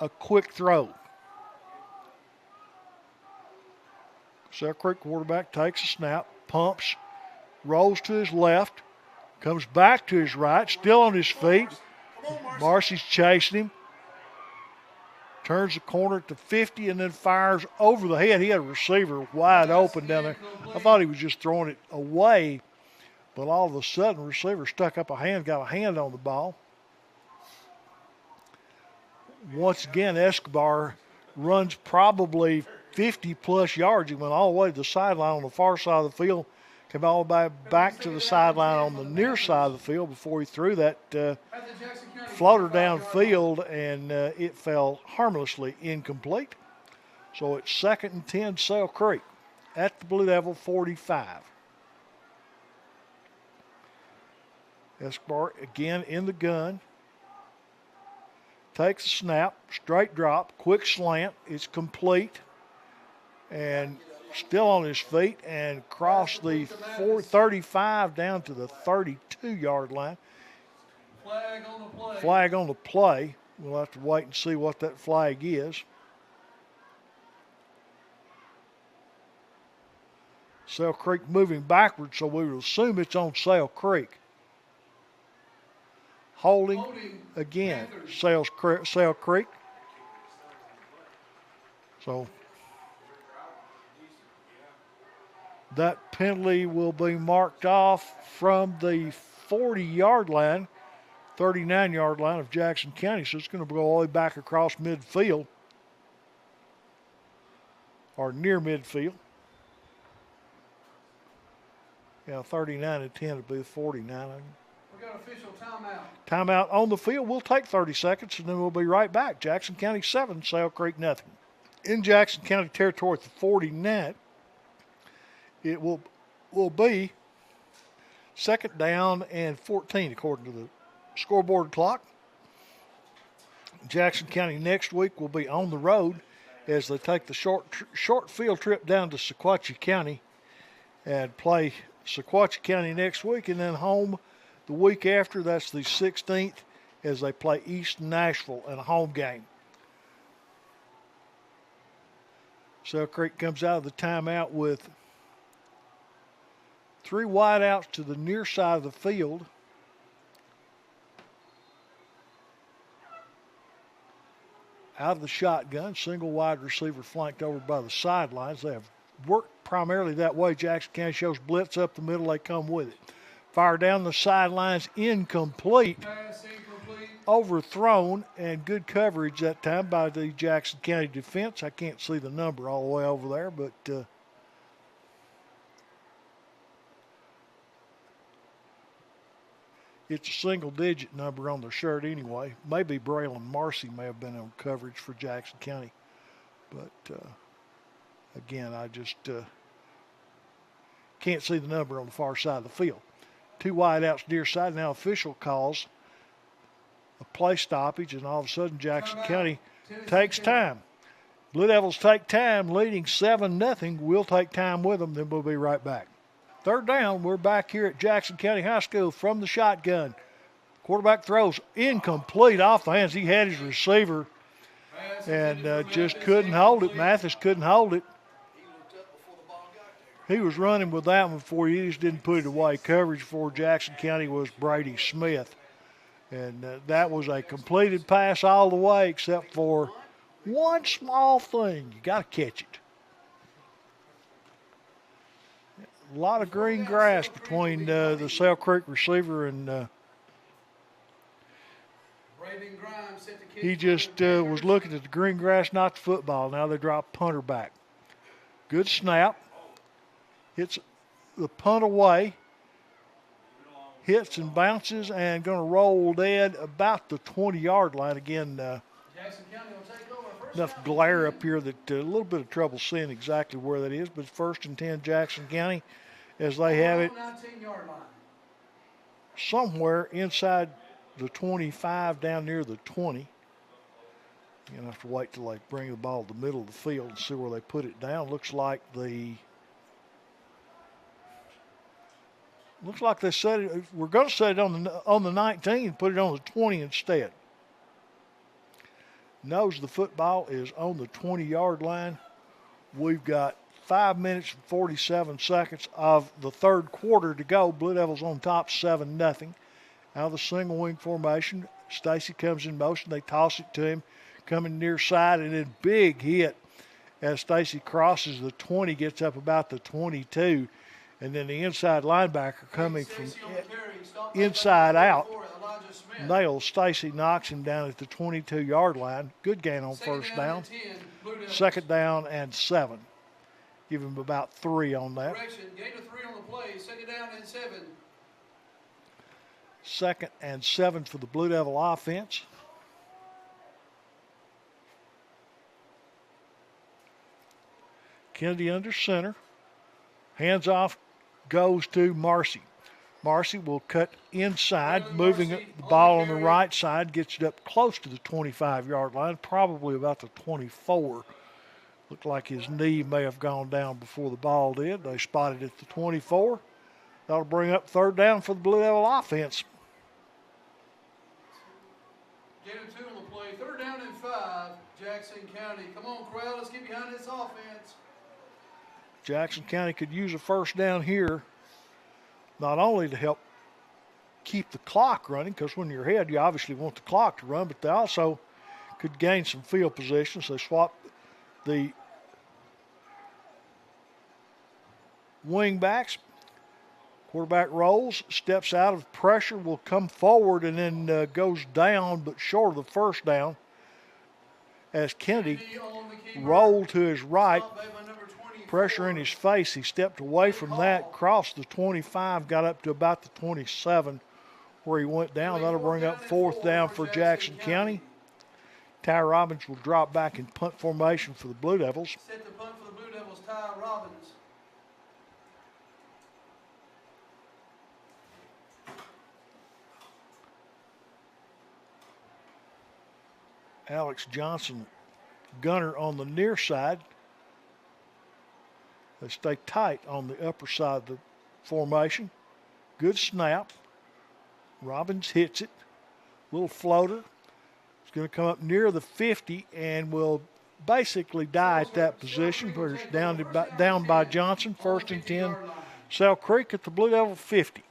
a quick throw. Sale Creek quarterback takes a snap, pumps, rolls to his left, comes back to his right, still on his feet. Marcy's chasing him. Turns the corner to 50 and then fires over the head. He had a receiver wide open down there. I thought he was just throwing it away, but all of a sudden the receiver stuck up a hand, got a hand on the ball. Once again, Escobar runs probably 50-plus yards. He went all the way to the sideline on the far side of the field, came all the way back to the sideline on the near side of the field before he threw that floater downfield, and it fell harmlessly incomplete. So it's second and 10, Sale Creek at the Blue Devil 45. Escobar again in the gun. Takes a snap, straight drop, quick slant. It's complete. And still on his feet and cross the 35 down to the 32-yard line. Flag on the play. We'll have to wait and see what that flag is. Sale Creek moving backwards, so we will assume it's on Sale Creek. Holding again, Sale Creek. So that penalty will be marked off from the 40-yard line. 39-yard line of Jackson County, so it's going to go all the way back across midfield, or near midfield. Yeah, 39 and 10 would be 49. We got official timeout. Timeout on the field. We'll take 30 seconds, and then we'll be right back. Jackson County 7, Sale Creek nothing. In Jackson County territory at the 49, it will be second down and 14 according to the scoreboard clock. Jackson County next week will be on the road as they take the short field trip down to Sequatchie County and play Sequatchie County next week, and then home the week after. That's the 16th as they play East Nashville in a home game. Sale Creek comes out of the timeout with 3 wideouts to the near side of the field. Out of the shotgun, single wide receiver flanked over by the sidelines. They have worked primarily that way. Jackson County shows blitz up the middle. They come with it. Fire down the sidelines, incomplete. Pass incomplete. Overthrown, and good coverage that time by the Jackson County defense. I can't see the number all the way over there, but it's a single-digit number on their shirt anyway. Maybe Braylon Marcy may have been on coverage for Jackson County. But, again, I just can't see the number on the far side of the field. 2 wideouts near side. Now official calls a play stoppage, and all of a sudden Jackson County takes time. Blue Devils take time, leading 7-0. We'll take time with them, then we'll be right back. Third down, we're back here at Jackson County High School from the shotgun. Quarterback throws incomplete off the hands. He had his receiver and just couldn't hold it. Mathis couldn't hold it. He was running with that one before he just didn't put it away. Coverage for Jackson County was Brady Smith. And that was a completed pass all the way except for one small thing. You got to catch it. A lot of green grass between the Sale Creek receiver and he just was looking at the green grass, not the football. Now they drop punter back. Good snap. Hits the punt away. Hits and bounces and going to roll dead about the 20-yard line. Again, enough glare up here that a little bit of trouble seeing exactly where that is. But first and 10 Jackson County as they have it somewhere inside the 25 down near the 20. You're going to have to wait till they bring the ball to the middle of the field and see where they put it down. Looks like they set it. We're going to set it on the 19 and put it on the 20 instead. Knows the football is on the 20-yard line. We've got 5 minutes and 47 seconds of the third quarter to go. Blue Devils on top 7-0. Out of the single wing formation, Stacy comes in motion. They toss it to him, coming near side, and then big hit as Stacy crosses the 20, gets up about the 22. And then the inside linebacker coming from inside out nails Stacy, knocks him down at the 22-yard line. Good gain on first down. Second down and 7. Give him about 3 on that. Gain of 3 on the play. Second down and 7. Second and 7 for the Blue Devil offense. Kennedy under center. Hands off goes to Marcy. Marcy will cut inside, moving the ball on the right side, gets it up close to the 25-yard line, probably about the 24. Looked like his knee may have gone down before the ball did. They spotted it at the 24. That'll bring up third down for the Blue Devil offense. Gain of 2 on the play. Third down and 5. Jackson County. Come on, crowd. Let's get behind this offense. Jackson County could use a first down here, not only to help keep the clock running, because when you're ahead, you obviously want the clock to run, but they also could gain some field position. So they swap the wing backs. Quarterback rolls, steps out of pressure, will come forward and then goes down, but short of the first down. As Kennedy rolled to his right, pressure in his face. He stepped away from that, crossed the 25, got up to about the 27 where he went down. That'll bring up fourth down for Jackson County. Ty Robbins will drop back in punt formation for the Blue Devils. Set the punt for the Blue Devils, Ty Robbins. Alex Johnson, gunner on the near side. They stay tight on the upper side of the formation. Good snap. Robbins hits it. Little floater. It's going to come up near the 50 and will basically die at that position where it's down by Johnson. 1st and 10. Sale Creek at the Blue Devil 50.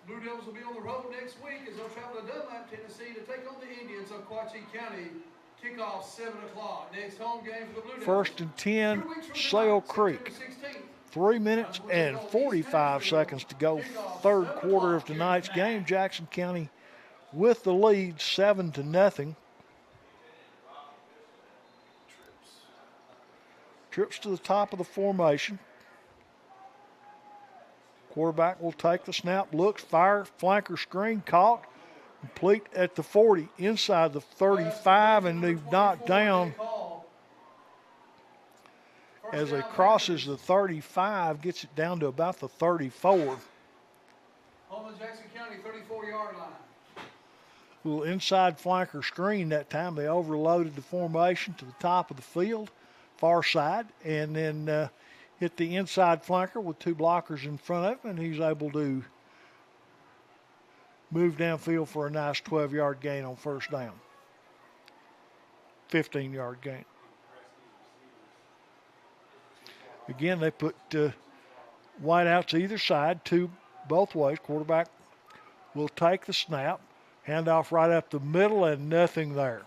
Blue Devils will be on the road next week as they'll travel to Dunlap, Tennessee to take on the Indians of Quachie County. Kickoff 7 o'clock. Next home game for the Blue Devils. 1st and 10, Sale Creek. 3 minutes and 45 seconds to go. Third quarter of tonight's game. Jackson County with the lead 7-0. Trips to the top of the formation. Quarterback will take the snap, looks, fire, flanker screen, caught, complete at the 40, inside the 35, and they've knocked down as he crosses the 35, gets it down to about the 34. Home of Jackson County, 34-yard line. Little inside flanker screen that time. They overloaded the formation to the top of the field, far side, and then hit the inside flanker with two blockers in front of him, and he's able to move downfield for a nice 12-yard gain on first down. 15-yard gain. Again, they put wideouts either side, two both ways. Quarterback will take the snap, hand off right up the middle, and nothing there.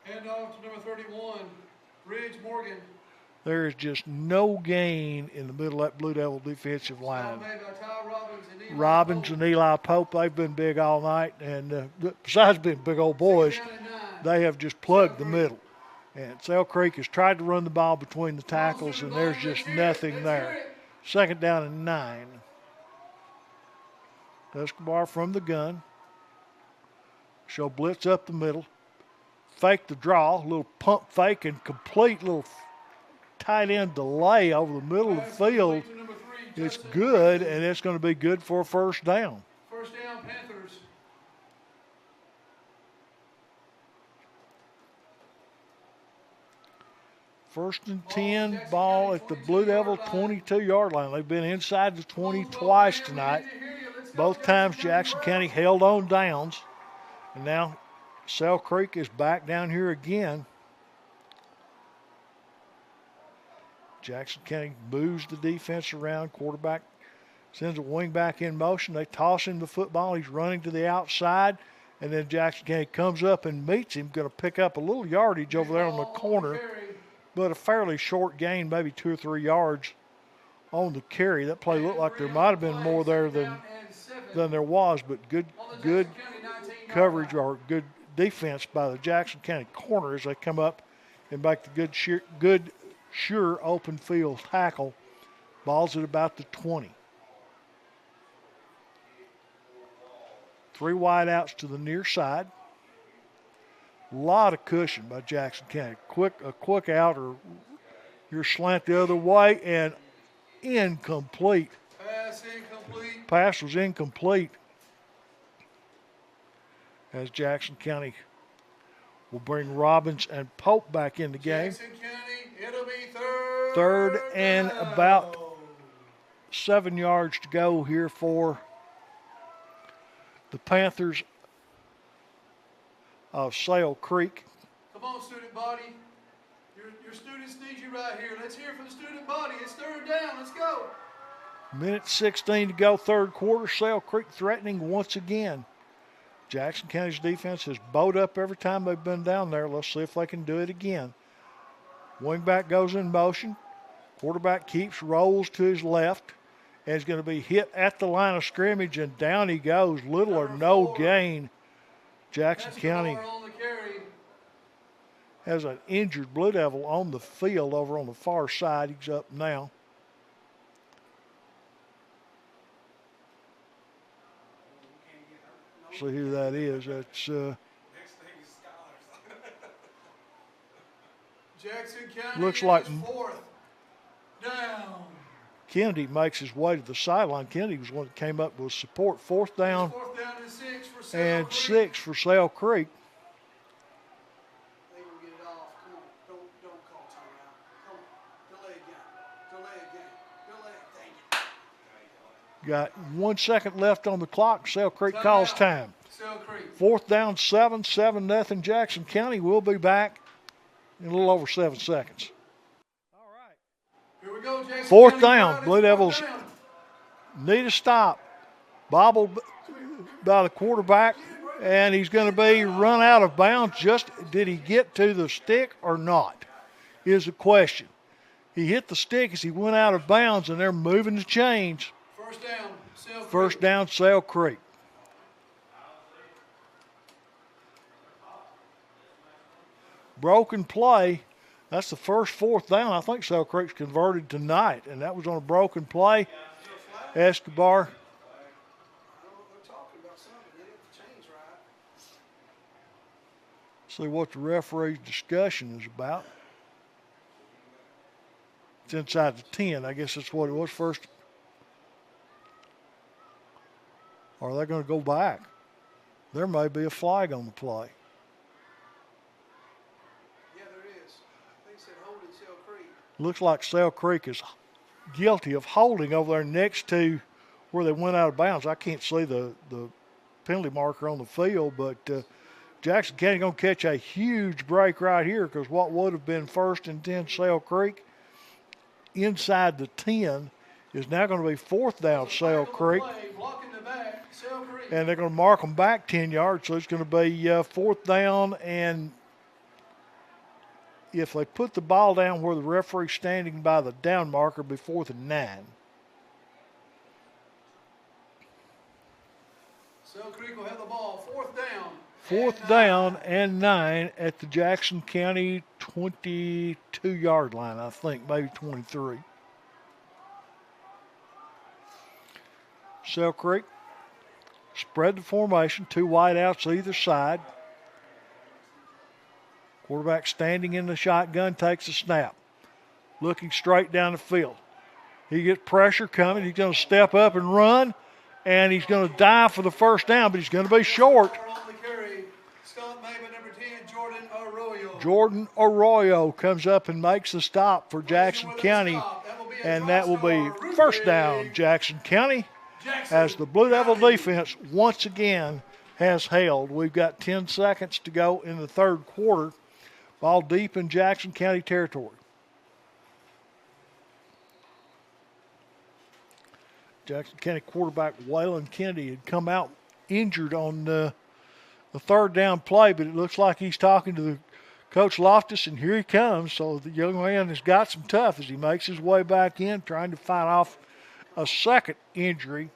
Hand off to number 31, Ridge Morgan. There is just no gain in the middle of that Blue Devil defensive line. Robbins and Eli Pope, they've been big all night, and besides being big old boys, they have just plugged the middle. And Sale Creek has tried to run the ball between the tackles, and there's just nothing there. 2nd down and 9. Escobar from the gun. She'll blitz up the middle. Fake the draw, little pump fake and complete little tight end delay over the middle of the field. It's good, and it's going to be good for a first down. First down, Panthers. First and 10, ball at the Blue Devil 22-yard line. They've been inside the 20 twice tonight. Both times Jackson County held on downs. And now Sale Creek is back down here again. Jackson County moves the defense around. Quarterback sends a wing back in motion. They toss him the football. He's running to the outside. And then Jackson County comes up and meets him. Going to pick up a little yardage over there on the corner. But a fairly short gain, maybe 2 or 3 yards on the carry. That play looked like there might have been more there than there was. But good coverage or good defense by the Jackson County corner as they come up and make the good sure open field tackle. Ball's at about the 20. 3 wideouts to the near side. A lot of cushion by Jackson County. A quick out or your slant the other way and incomplete. Pass incomplete. Pass was incomplete as Jackson County will bring Robbins and Pope back in the game. Jackson County, it'll be third and about 7 yards to go here for the Panthers of Sale Creek. Come on, student body. Your students need you right here. Let's hear from the student body. It's 3rd down. Let's go. Minute 16 to go, third quarter. Sale Creek threatening once again. Jackson County's defense has bowed up every time they've been down there. Let's see if they can do it again. Wingback goes in motion. Quarterback keeps, rolls to his left, and is going to be hit at the line of scrimmage, and down he goes. Little or no gain. Jackson County On the carry. has an injured Blue Devil on the field over on the far side. He's up now. See who that is. That's Jackson County looks like is fourth down. Kennedy makes his way to the sideline. Kennedy was one that came up with support. Fourth down, Fourth down and 6 for Sale and Creek. 6 for Sale Creek. They will get it off. Come on. Don't call timeout. Come on. Delay again. Dang it. Got 1 second left on the clock. Sale Creek calls time. Sale Creek. Fourth down, 7-0 Jackson County. We'll be back in a little over 7 seconds. Here we go, Jackson Fourth County down. crowd. Blue It's Devils fourth down. need a stop. Bobbled by the quarterback, and he's going to be run out of bounds. Just did he get to the stick or not is the question. He hit the stick as he went out of bounds, and they're moving the chains. First down, Sale Creek. First down, Sale Creek. Broken play. That's the first fourth down. I think Sale Creek's converted tonight, and that was on a broken play. Escobar. They're talking about something. They get the chains right. See what the referee's discussion is about. It's inside the 10. I guess that's what it was first. Or are they going to go back? There may be a flag on the play. Yeah, there is. They said holding Sale Creek. Looks like Sale Creek is guilty of holding over there next to where they went out of bounds. I can't see the penalty marker on the field, but Jackson County going to catch a huge break right here, because what would have been first and 10 Sale Creek inside the 10 is now going to be fourth down Sale Creek. Blocking the back, Sale Creek. And they're going to mark them back 10 yards, so it's going to be fourth down. And if they put the ball down where the referee's standing by the down marker, it'll be 4th and 9. Sale Creek will have the ball. Fourth down. Fourth down and 9 at the Jackson County 22-yard line, I think, maybe 23. Sale Creek spread the formation, 2 wideouts either side. Quarterback standing in the shotgun, takes a snap, looking straight down the field. He gets pressure coming. He's going to step up and run, and he's going to dive for the first down, but he's going to be short. Jordan Arroyo comes up and makes the stop for Jackson County, and that will be first down Jackson County, as the Blue Devil defense once again has held. We've got 10 seconds to go in the third quarter. Ball deep in Jackson County territory. Jackson County quarterback Waylon Kennedy had come out injured on the third down play, but it looks like he's talking to the Coach Loftus, and here he comes. So the young man has got some tough as he makes his way back in, trying to fight off a second injury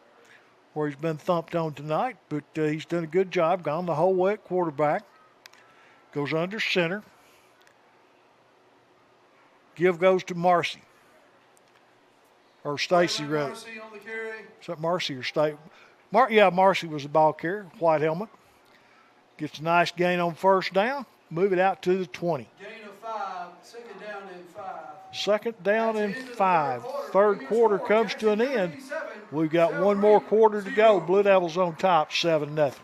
where he's been thumped on tonight. But he's done a good job, gone the whole way at quarterback. Goes under center. Give goes to Marcy. Or Stacy, rather. Marcy on the carry. Is that Marcy or State? Marcy was the ball carrier, white helmet. Gets a nice gain on first down. Move it out to the 20. Gain of 5. Second down and 5. Second down and 5. Third quarter comes to an end. We've got one more quarter to go. Blue Devils on top, 7-0.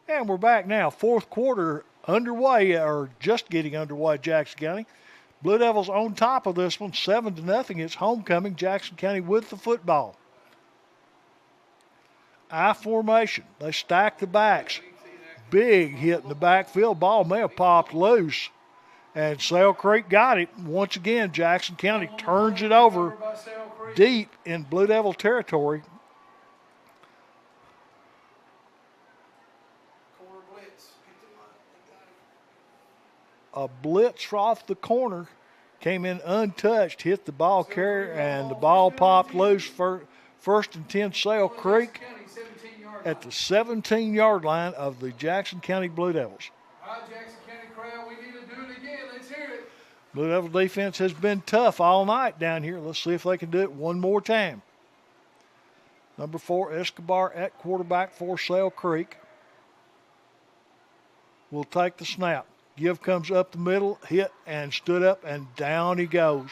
And we're back now. Fourth quarter underway, or just getting underway, Jackson County. Blue Devils on top of this one, 7-0. It's homecoming. Jackson County with the football. I formation. They stack the backs. Big hit in the backfield. Ball may have popped loose. And Sale Creek got it. Once again, Jackson County turns it over deep in Blue Devil territory. A blitz off the corner. came in untouched, hit the ball carrier, and the ball popped loose for first and 10 Sale Creek at the 17-yard line of the Jackson County Blue Devils. All right, Jackson County crowd, we need to do it again. Let's hear it. Blue Devil defense has been tough all night down here. Let's see if they can do it one more time. Number 4, Escobar at quarterback for Sale Creek. Will take the snap. Give comes up the middle, hit and stood up, and down he goes.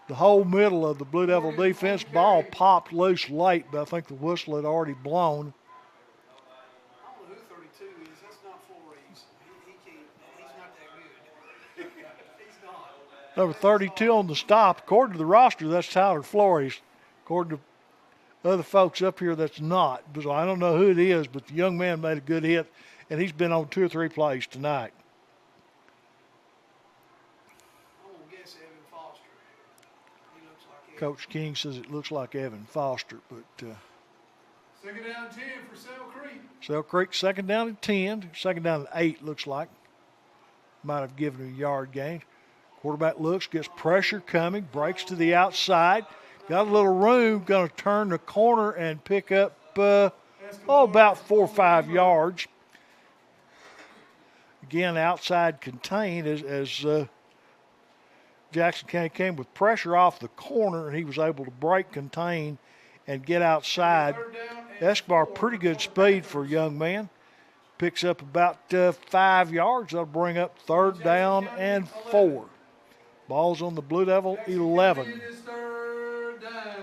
The whole middle of the Blue Devil defense, ball popped loose late, but I think the whistle had already blown. I don't know who 32 is. That's not Flores. He can't. He's not that good. He's not. Number 32 on the stop. According to the roster, that's Tyler Flores. According to other folks up here, that's not. So I don't know who it is, but the young man made a good hit, and he's been on 2 or 3 plays tonight. I'm going to guess Evan Foster. He looks like Evan. Coach King says it looks like Evan Foster, but Second down 10 for Sale Creek. Sale Creek second down at 10. Second down at 8 looks like. Might have given him a yard gain. Quarterback looks, gets pressure coming, breaks to the outside. Got a little room, going to turn the corner and pick up about 4 or 5 yards. Again, outside contained as Jackson County came with pressure off the corner, and he was able to break, contain, and get outside. Escobar, pretty good speed for a young man. Picks up about 5 yards. That'll bring up 3rd down and 4. Ball's on the Blue Devil 11. It is 3rd down.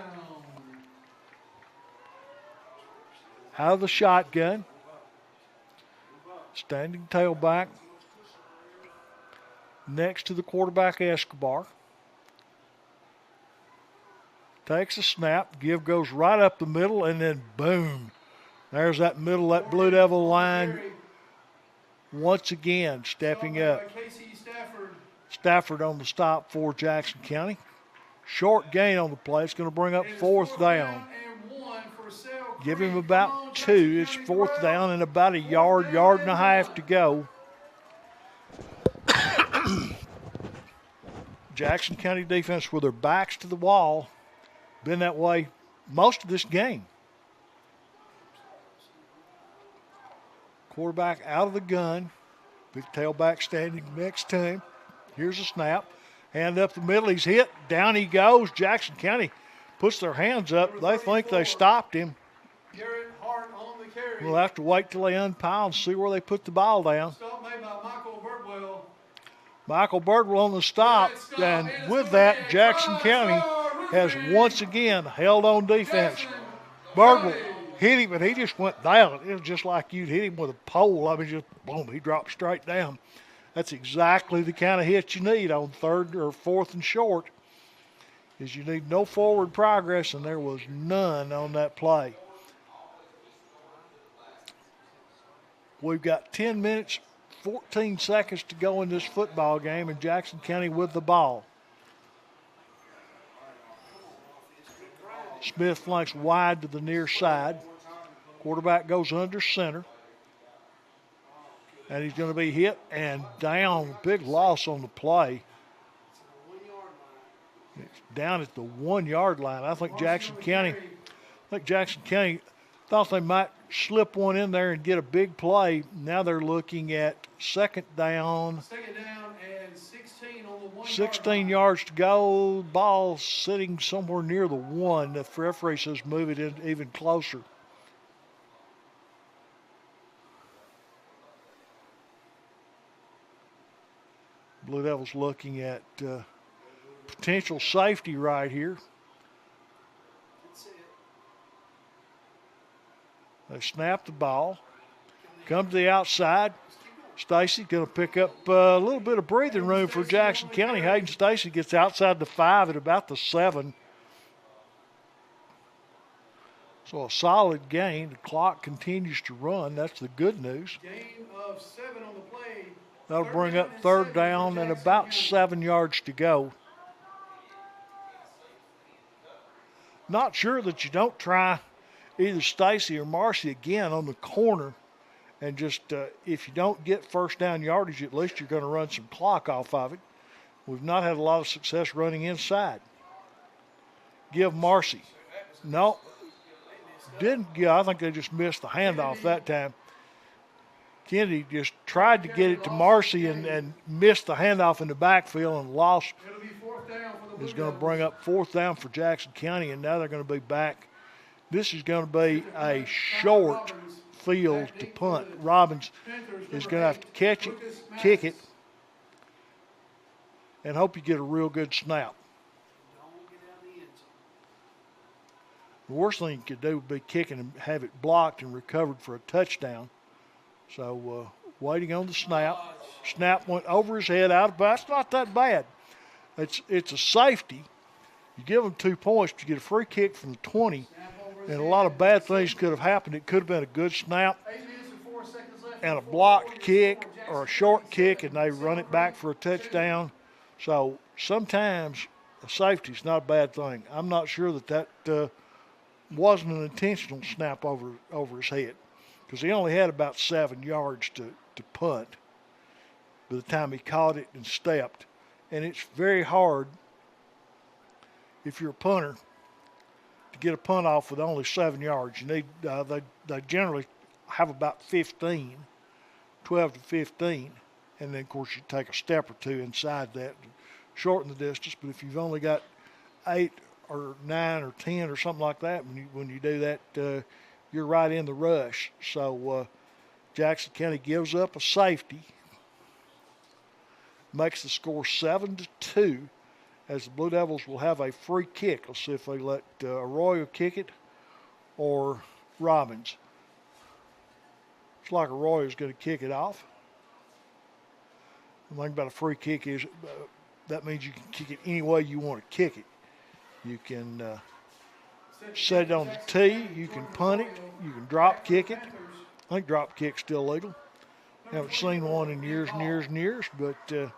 Out of the shotgun. Standing tailback. Next to the quarterback, Escobar. Takes a snap. Give goes right up the middle, and then boom. There's that middle, that Blue Devil line once again stepping up. Stafford on the stop for Jackson County. Short gain on the play. It's going to bring up 4th down. Give him about 2. It's 4th down and about a yard and a half to go. Jackson County defense with their backs to the wall. Been that way most of this game. Quarterback out of the gun. Big tailback standing next to him. Here's a snap. Hand up the middle. He's hit. Down he goes. Jackson County puts their hands up. They think they stopped him. We'll have to wait till they unpile and see where they put the ball down. Stop made by Michael Birdwell. Michael Birdwell on the stop. And with that, Jackson County has once again held on defense. Birdwell hit him, and he just went down. It was just like you'd hit him with a pole. I mean, just boom, he dropped straight down. That's exactly the kind of hit you need on 3rd or 4th and short, is you need no forward progress, and there was none on that play. We've got 10 minutes, 14 seconds to go in this football game, and Jackson County with the ball. Smith flanks wide to the near side. Quarterback goes under center. And he's going to be hit and down. Big loss on the play. It's down at the 1 yard line. I think Jackson County thought they might slip one in there and get a big play. Now they're looking at 2nd down. 2nd down and 16 on the 1 yard 16 yards to go. Ball sitting somewhere near the 1. The referee says move it in even closer. Blue Devils looking at potential safety right here. They snap the ball. Come to the outside. Stacy going to pick up a little bit of breathing room for Jackson County. Hayden Stacy gets outside the 5 at about the 7. So a solid gain. The clock continues to run. That's the good news. Gain of 7 on the play. That'll bring up 3rd down and about 7 yards to go. Not sure that you don't try either Stacy or Marcy again on the corner, and just if you don't get 1st down yardage, at least you're going to run some clock off of it. We've not had a lot of success running inside. Give Marcy. No, didn't. Yeah, I think they just missed the handoff that time. Kennedy just tried to get it to Marcy and missed the handoff in the backfield and lost. It'll be 4th down for the Blue Is going to Devils. bring up 4th down for Jackson County, and now they're going to be back. This is going to be a short field to punt. Robbins is going to have to catch it, kick it, and hope you get a real good snap. The worst thing you could do would be kicking and have it blocked and recovered for a touchdown. So waiting on the snap. Snap went over his head out of bounds. That's not that bad. It's a safety. You give them 2 points, but you get a free kick from the 20, and a lot of bad things could have happened. It could have been a good snap and a blocked kick or a short kick, and they run it back for a touchdown. So sometimes a safety is not a bad thing. I'm not sure that wasn't an intentional snap over his head, because he only had about 7 yards to punt by the time he caught it and stepped. And it's very hard, if you're a punter, to get a punt off with only 7 yards. You need they generally have about 15, 12 to 15, and then of course you take a step or two inside that to shorten the distance. But if you've only got 8 or 9 or 10 or something like that, when you do that, you're right in the rush. So Jackson County gives up a safety, makes the score 7-2, as the Blue Devils will have a free kick. Let's see if they let Arroyo kick it or Robbins. It's like Arroyo's going to kick it off. The thing about a free kick is that means you can kick it any way you want to kick it. You can set it on the tee, you can punt it, you can drop kick it. I think drop kick's still legal. Haven't seen one in years and years and years, but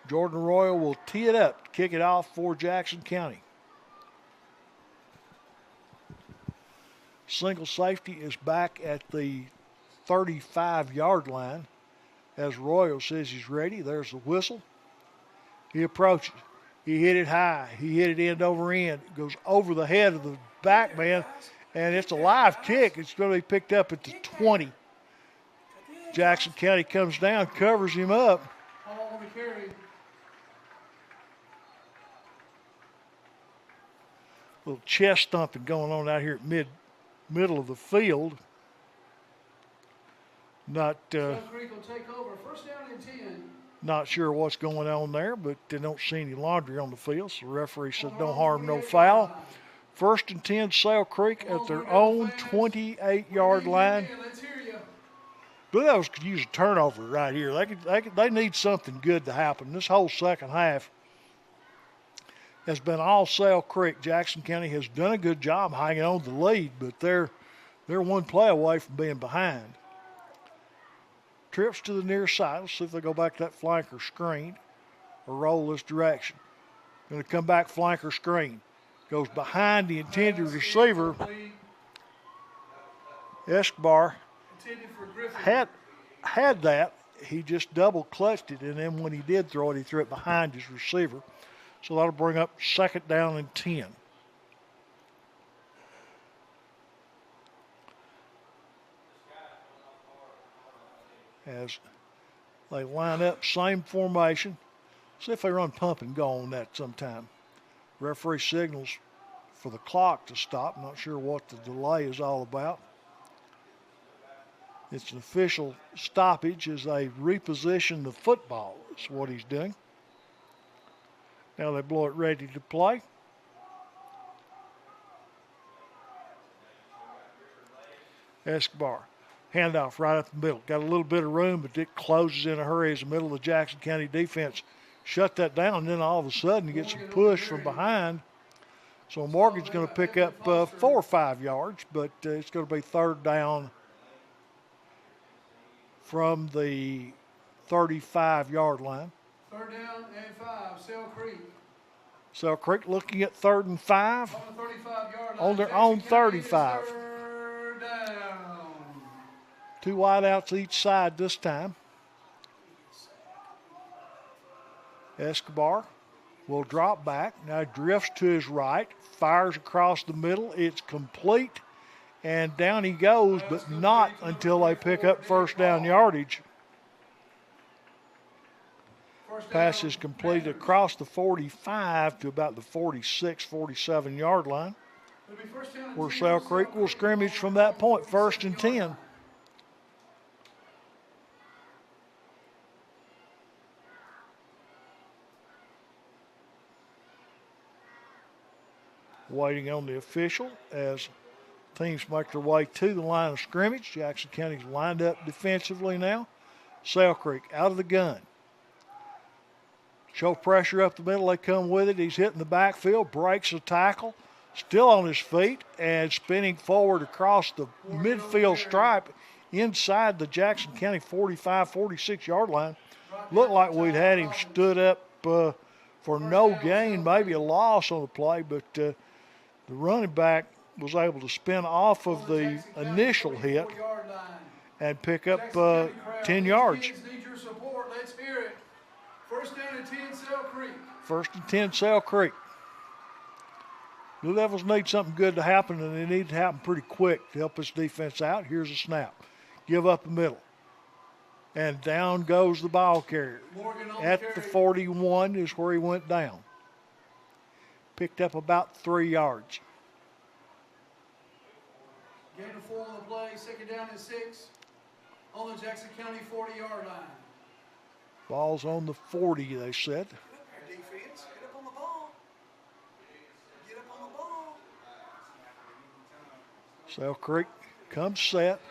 Jordan Arroyo will tee it up, kick it off for Jackson County. Single safety is back at the 35-yard line as Arroyo says he's ready. There's the whistle. He approaches. He hit it high. He hit it end over end. It goes over the head of the back man, and it's a live kick. It's going to be picked up at the 20. Jackson County comes down, covers him up. Little chest thumping going on out here at middle of the field. Not not sure what's going on there, but they don't see any laundry on the field, so the referee said no harm, no foul. 1st and 10, Sale Creek at their own 28-yard line. Blue Devils could use a turnover right here. They need something good to happen. This whole second half has been all Sale Creek. Jackson County has done a good job hanging on to the lead, but they're one play away from being behind. Trips to the near side. Let's see if they go back to that flanker screen or roll this direction. Going to come back flanker screen. Goes behind the intended receiver. Escobar had that. He just double clutched it, and then when he did throw it, he threw it behind his receiver. So that'll bring up 2nd down and 10. As they line up, same formation. See if they run pump and go on that sometime. Referee signals for the clock to stop. Not sure what the delay is all about. It's an official stoppage as they reposition the football. That's what he's doing. Now they blow it ready to play. Escobar. Handoff right up the middle. Got a little bit of room, but it closes in a hurry as the middle of the Jackson County defense shut that down. And then all of a sudden you get some push from behind. So Morgan's going to pick up 4 or 5 yards, but it's going to be 3rd down from the 35-yard line. 3rd down and 5, Sale Creek. Sale Creek looking at 3rd and 5. On the 35-yard line. On their own 35. 3rd down. 2 wideouts each side this time. Escobar will drop back. Now drifts to his right, fires across the middle. It's complete, and down he goes, but not until they pick up first down yardage. Pass is completed across the 45 to about the 46, 47-yard line, where Sale Creek will scrimmage from that point, 1st and 10. Waiting on the official as teams make their way to the line of scrimmage. Jackson County's lined up defensively now. Sale Creek out of the gun. Show pressure up the middle. They come with it. He's hitting the backfield, breaks the tackle, still on his feet, and spinning forward across the midfield stripe inside the Jackson County 45, 46-yard line. Looked like we'd had him stood up for no gain, maybe a loss on the play, but the running back was able to spin off of the initial hit and pick up 10 yards. Let's hear it. 1st down and 10, Sale Creek. 1st and 10, Sale Creek. Blue Devils need something good to happen, and they need to happen pretty quick to help this defense out. Here's a snap. Give up the middle. And down goes the ball carrier. At the 41 is where he went down. Picked up about 3 yards. Gain of 4 on the play. 2nd down and 6 on the Jackson County 40-yard line. Ball's on the 40, they said. Defense, get up on the ball. Get up on the ball. Sale Creek comes set.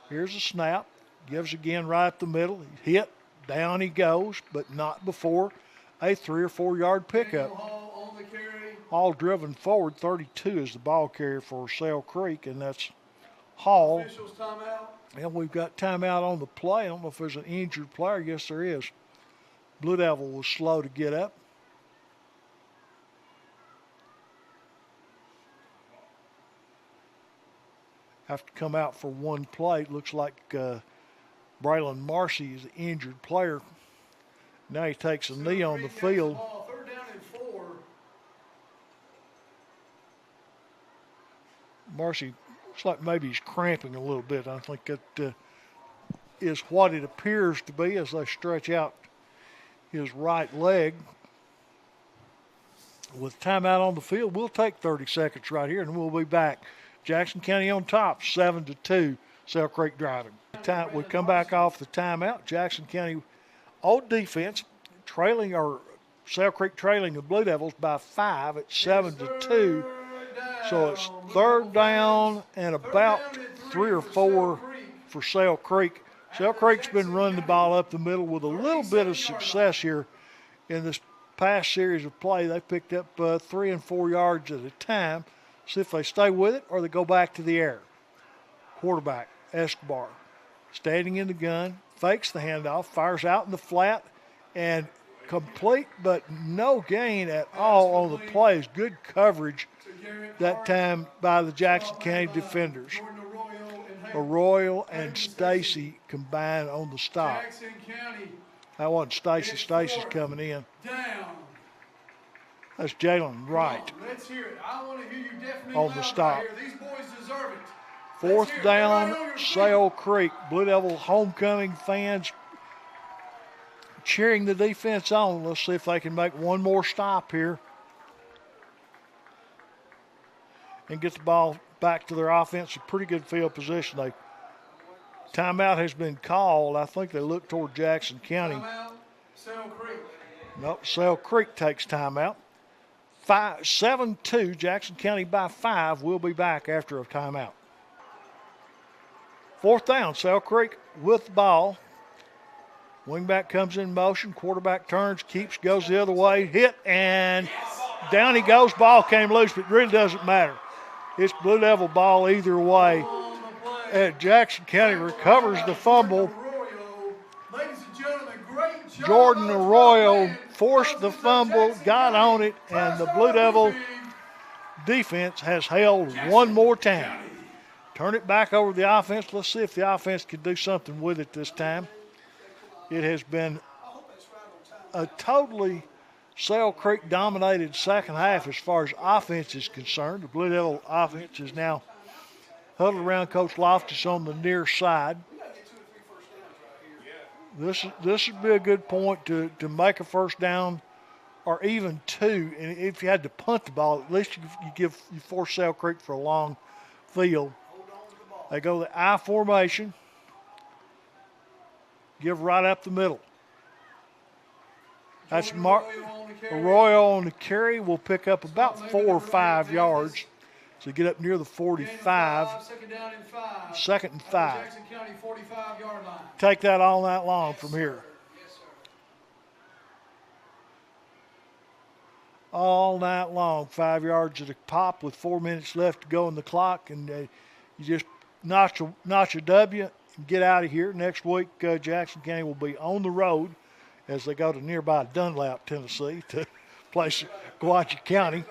Here's a snap. Gives again right up the middle. Hit. Down he goes, but not before a 3 or 4 yard pickup. Hall driven forward. 32 is the ball carrier for Sale Creek, and that's Hall. Officials timeout. And we've got timeout on the play. I don't know if there's an injured player. Yes, there is. Blue Devil was slow to get up. Have to come out for one play. It looks like Braylon Marcy is the injured player. Now he takes a knee on the field. 3rd down and 4. Marcy looks like maybe he's cramping a little bit. I think that is what it appears to be as they stretch out his right leg. With timeout on the field, we'll take 30 seconds right here, and we'll be back. Jackson County on top, 7-2. Sale Creek driving. We come back off the timeout. Jackson County on defense, trailing or Sale Creek trailing the Blue Devils by 5 at 7-2. So it's 3rd down and about 3 or 4 for Sale Creek. Sale Creek's been running the ball up the middle with a little bit of success here in this past series of play. They picked up 3 and 4 yards at a time. See if they stay with it or they go back to the air. Quarterback, Escobar, standing in the gun, fakes the handoff, fires out in the flat, and complete but no gain at all on the plays. Good coverage that time by the Jackson County defenders. Arroyo and Stacy combined on the stop. That wasn't Stacy. Stacy's coming in. That's Jalen Wright. Let's hear it. I want to hear you definitely on the stop. These boys deserve it. 4th down, Sale Creek. Blue Devil homecoming fans cheering the defense on. Let's see if they can make one more stop here and get the ball back to their offense. A pretty good field position. Timeout has been called. I think they look toward Jackson County. Timeout, Sale Creek. Nope, Sale Creek takes timeout. 7-2, Jackson County by 5. We'll be back after a timeout. 4th down, Sale Creek with the ball. Wingback comes in motion. Quarterback turns, keeps, goes the other way. Hit, and down he goes. Ball came loose, but it really doesn't matter. It's Blue Devil ball either way. And Jackson County recovers the fumble. Jordan Arroyo forced the fumble, got on it, and the Blue Devil defense has held one more time. Turn it back over to the offense. Let's see if the offense can do something with it this time. It has been a totally Sale Creek dominated second half as far as offense is concerned. The Blue Devil offense is now huddled around Coach Loftus on the near side. This would be a good point to make a first down or even two. And if you had to punt the ball, at least you force Sale Creek for a long field. They go the I formation. Give right up the middle. That's Arroyo on the carry. Will pick up about 4 or 5 yards. So get up near the 45. Second and 5. Jackson County 45-yard line. Take that all night long from here. Yes, sir. All night long. 5 yards at a pop with 4 minutes left to go in the clock. And you just notch a W and get out of here. Next week, Jackson County will be on the road as they go to nearby Dunlap, Tennessee, to play Gouache County.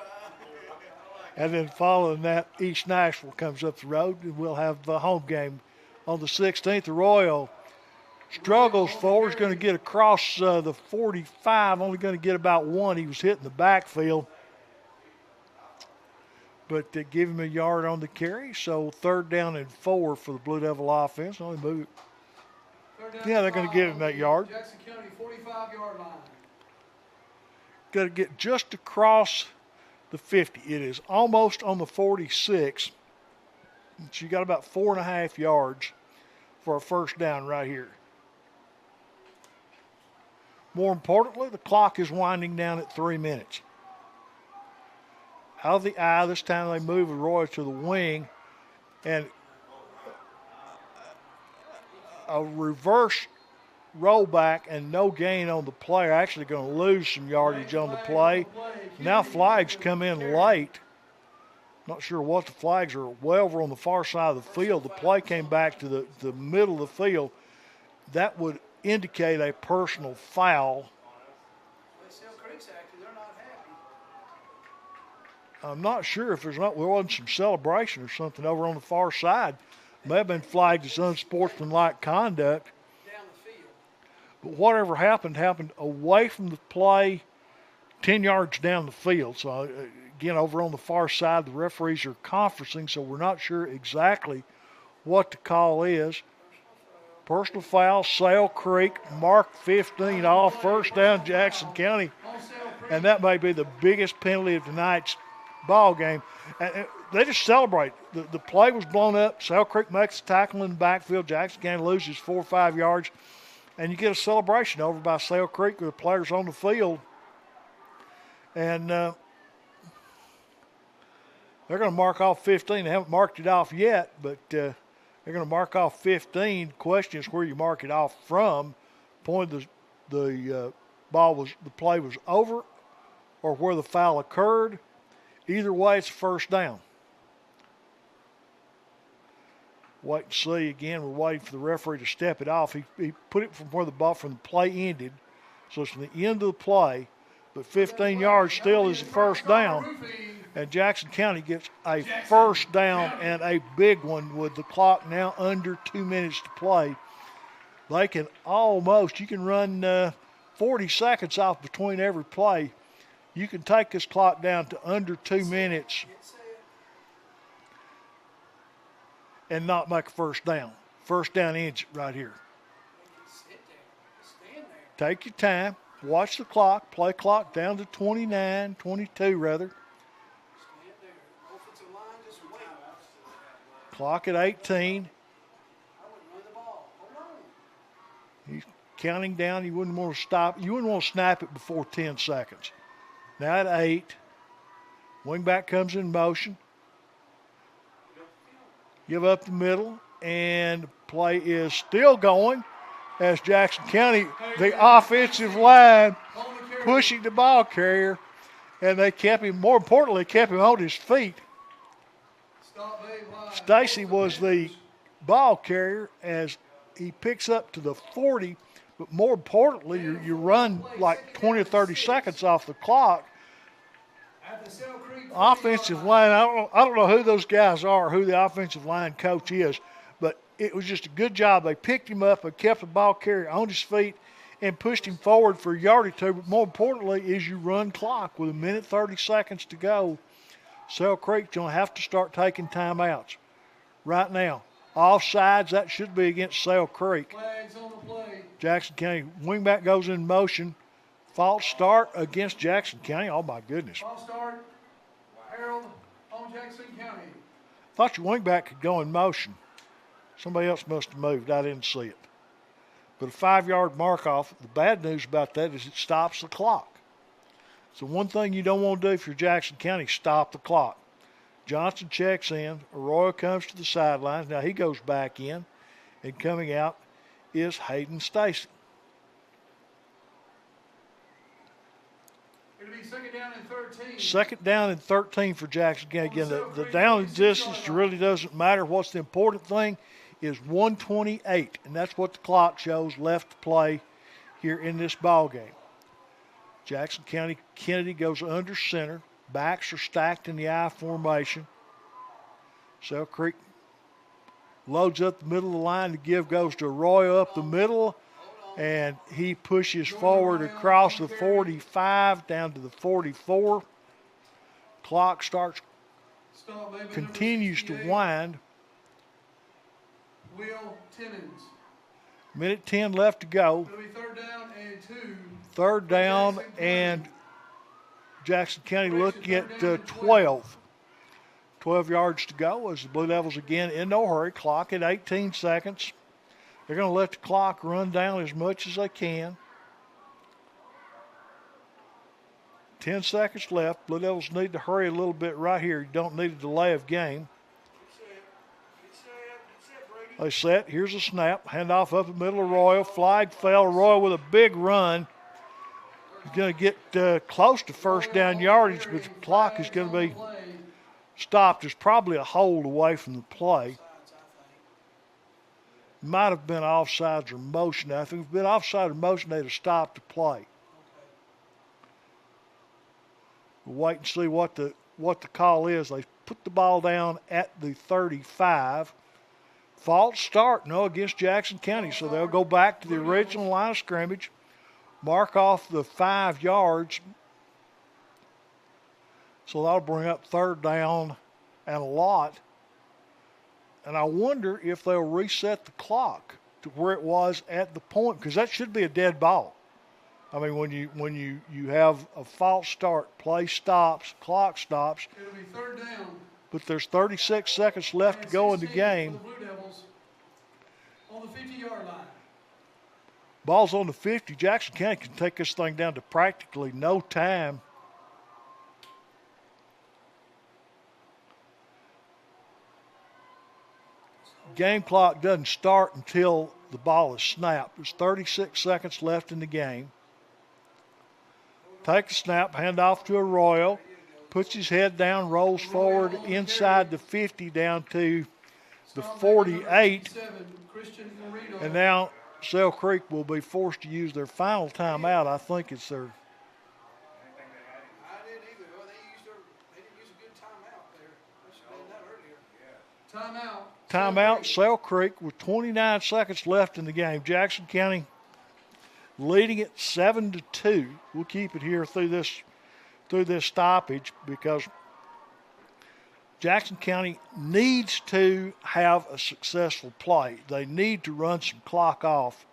And then following that, East Nashville comes up the road, and we'll have the home game on the 16th. Arroyo struggles forward, is going to get across the 45, only going to get about 1. He was hitting the backfield. But they give him a yard on the carry, so 3rd down and 4 for the Blue Devil offense. Only move it. Yeah, they're going to give him that yard. Jackson County 45-yard line. Got to get just across the 50. It is almost on the 46. So you got about 4.5 yards for a first down right here. More importantly, the clock is winding down at 3 minutes. Out of the eye, this time they move Arroyo to the wing, and a reverse rollback and no gain on the play. Actually going to lose some yardage on the play. Now flags come in late. Not sure what the flags are. Well over on the far side of the field. The play came back to the middle of the field. That would indicate a personal foul. I'm not sure if there wasn't some celebration or something over on the far side. May have been flagged as unsportsmanlike conduct. But whatever happened away from the play, 10 yards down the field. So, again, over on the far side, the referees are conferencing, so we're not sure exactly what the call is. Personal foul, Sale Creek, mark 15 off, first down, Jackson County. And that may be the biggest penalty of tonight's ball game. And they just celebrate. The play was blown up. Sale Creek makes a tackle in the backfield. Jackson County loses 4 or 5 yards. And you get a celebration over by Sale Creek with the players on the field. And they're going to mark off 15. They haven't marked it off yet, but they're going to mark off 15. The question is where you mark it off from. Point the play was over or where the foul occurred. Either way, it's first down. Wait and see. Again, we're waiting for the referee to step it off. He put it from where from the play ended. So it's from the end of the play. But 15 yards still is the first down. And Jackson County gets a first down and a big one with the clock now under 2 minutes to play. They can you can run 40 seconds off between every play. You can take this clock down to under 2 minutes and not make a first down. First down ends it right here. Take your time. Watch the clock. Play clock down to 22 rather. Clock at 18. He's counting down. You wouldn't want to stop. You wouldn't want to snap it before 10 seconds. Now at 8. Wingback comes in motion. Give up the middle. And the play is still going as Jackson County, the offensive line, pushing the ball carrier. And they kept him, more importantly, kept him on his feet. Stacy was the ball carrier as he picks up to the 40. But more importantly, you run like 20 or 30 seconds off the clock. Offensive line, I don't know who those guys are, who the offensive line coach is, but it was just a good job. They picked him up and kept the ball carrier on his feet, and pushed him forward for a yard or two. But more importantly is you run clock with 1:30 seconds to go. Sale Creek's going to have to start taking timeouts right now. Offsides, that should be against Sale Creek. Flags on the play. Jackson County wingback goes in motion. False start against Jackson County. Oh, my goodness. False start. Harold on Jackson County. Thought your wingback could go in motion. Somebody else must have moved. I didn't see it. But a 5-yard mark off. The bad news about that is it stops the clock. So one thing you don't want to do if you're Jackson County, stop the clock. Johnson checks in. Arroyo comes to the sidelines. Now he goes back in. And coming out is Hayden Stacy. It'll be second down and 13. Second down and 13 for Jackson County. Again, the down distance really doesn't matter. What's the important thing is 1:28, and that's what the clock shows left to play here in this ball game. Jackson County Kennedy goes under center. Backs are stacked in the I formation. Sale Creek loads up the middle of the line. The give goes to Arroyo up the middle, and he pushes forward across the 45 down to the 44. Clock continues to wind. Will Timmons. 1:10 left to go. It'll be third down and 2. Third down and Jackson County looking at 12. 12 yards to go as the Blue Devils again in no hurry. Clock at 18 seconds. They're going to let the clock run down as much as they can. 10 seconds left. Blue Devils need to hurry a little bit right here. You don't need a delay of game. They set. Here's a snap. Handoff up the middle of Arroyo. Flag fell. Arroyo with a big run. He's going to get close to first down yardage, but the clock is going to be stopped. There's probably a hold away from the play. Might have been offsides or motion. Now, if it had been offside or motion, they'd have stopped the play. We'll wait and see what the call is. They put the ball down at the 35. False start, no, against Jackson County. So they'll go back to the original line of scrimmage, mark off the 5 yards. So that'll bring up third down and a lot. And I wonder if they'll reset the clock to where it was at the point, because that should be a dead ball. I mean, when you have a false start, play stops, clock stops. It'll be third down. But there's 36 seconds left to go in the game. The Blue Devils on the 50-yard line. Ball's on the 50. Jackson County can take this thing down to practically no time. Game clock doesn't start until the ball is snapped. There's 36 seconds left in the game. Take a snap, hand off to Arroyo. Puts his head down, rolls forward inside the 50 down to the 48. And now Sale Creek will be forced to use their final timeout. I think it's their... I didn't either. Well, they didn't use a good timeout there. I should have done that earlier. Timeout. Timeout, Sale Creek with 29 seconds left in the game. Jackson County leading it 7-2. We'll keep it here through this stoppage because Jackson County needs to have a successful play. They need to run some clock off.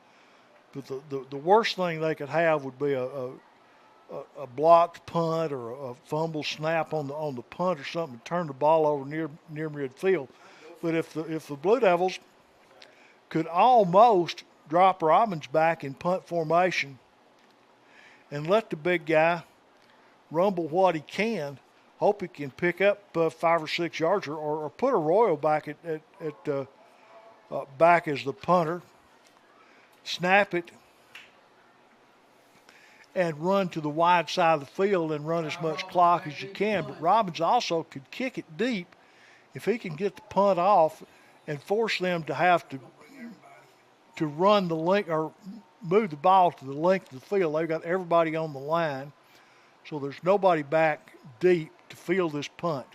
But the worst thing they could have would be a blocked punt or a fumble snap on the punt or something and turn the ball over near midfield. But if the Blue Devils could almost drop Robbins back in punt formation and let the big guy rumble what he can, hope he can pick up 5 or 6 yards or put Arroyo back at back as the punter, snap it, and run to the wide side of the field and run as much clock as you can. But Robbins also could kick it deep if he can get the punt off and force them to have to run the length or move the ball to the length of the field. They've got everybody on the line, so there's nobody back deep to field this punt.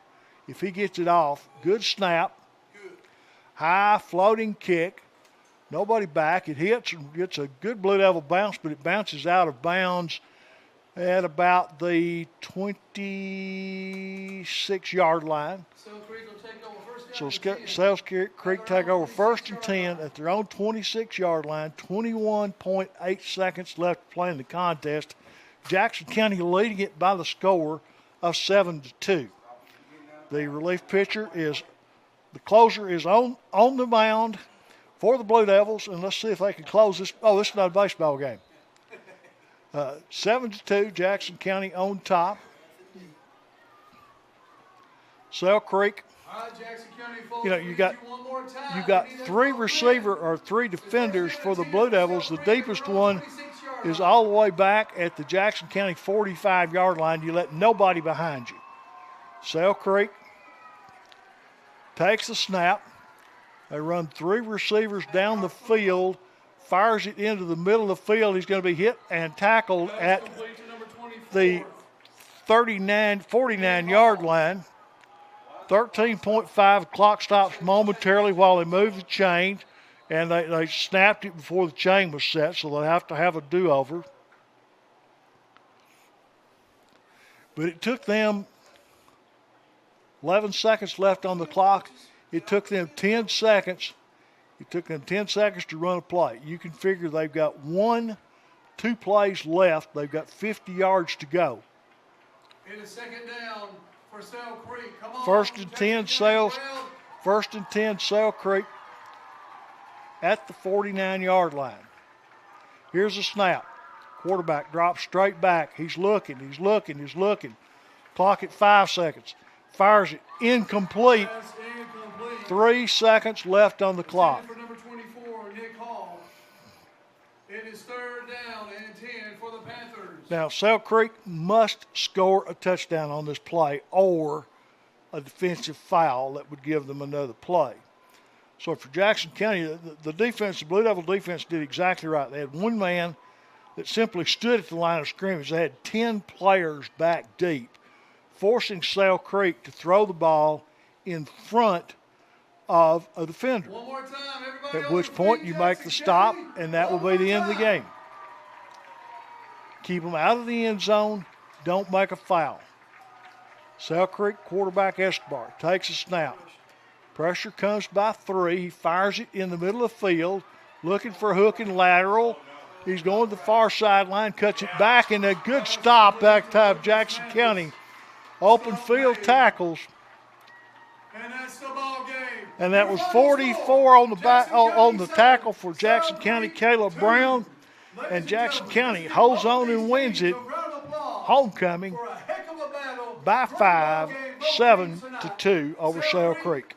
If he gets it off, good snap, high floating kick, Nobody back. It hits and gets a good Blue Devil bounce, but it bounces out of bounds at about the 26-yard line. Sale Creek will take over first So down and 10. Sales Creek take over first and 10 at their own 26-yard line. 21.8 seconds left to play in the contest. Jackson County leading it by the score of 7-2. The relief pitcher is, the closer is on the mound for the Blue Devils, and let's see if they can close this. Oh, this is not a baseball game. 7-2, Jackson County on top. Sale Creek. All right, Jackson County folks, You know, we you need got one more time. You got We need that three ball receiver back. or three defenders for the Blue Devils. The deepest one 26-yard is line. all the way back at the Jackson County 45-yard line. You let nobody behind you. Sale Creek takes the snap. They run three receivers down the field, fires it into the middle of the field. He's going to be hit and tackled at That's complete to number 24. the 49-yard line. 13.5 clock stops momentarily while they move the chain, and they snapped it before the chain was set, so they have to have a do-over. But it took them 11 seconds left on the clock. It took them 10 seconds. It took them 10 seconds to run a play. You can figure they've got 2 plays left. They've got 50 yards to go. It is second down for Sale Creek. Come on. First and 10, Jackson Sale. County Trail. First and 10, Sale Creek at the 49-yard line. Here's a snap. Quarterback drops straight back. He's looking. Clock at 5 seconds. Fires it incomplete. That's incomplete. 3 seconds left on the clock. For number 24, Nick Hall. It is third down and 10 for the Panthers. Now, Sale Creek must score a touchdown on this play or a defensive foul that would give them another play. So for Jackson County, the defense, the Blue Devil defense did exactly right. They had one man that simply stood at the line of scrimmage. They had 10 players back deep, forcing Sale Creek to throw the ball in front of a defender. One more time, everybody. At which point you make the stop, and that will be the end of the game. Keep them out of the end zone. Don't make a foul. Sale Creek quarterback Escobar takes a snap. Pressure comes by 3. He fires it in the middle of the field, looking for a hook and lateral. He's going to the far sideline, cuts it back, and a good stop back time. Jackson County open field tackles. And that's the ball game. And that was 44 on the back on the tackle for Jackson County, Caleb Brown. And Jackson County holds on and wins it. Homecoming by 5, 7-2 over Sale Creek.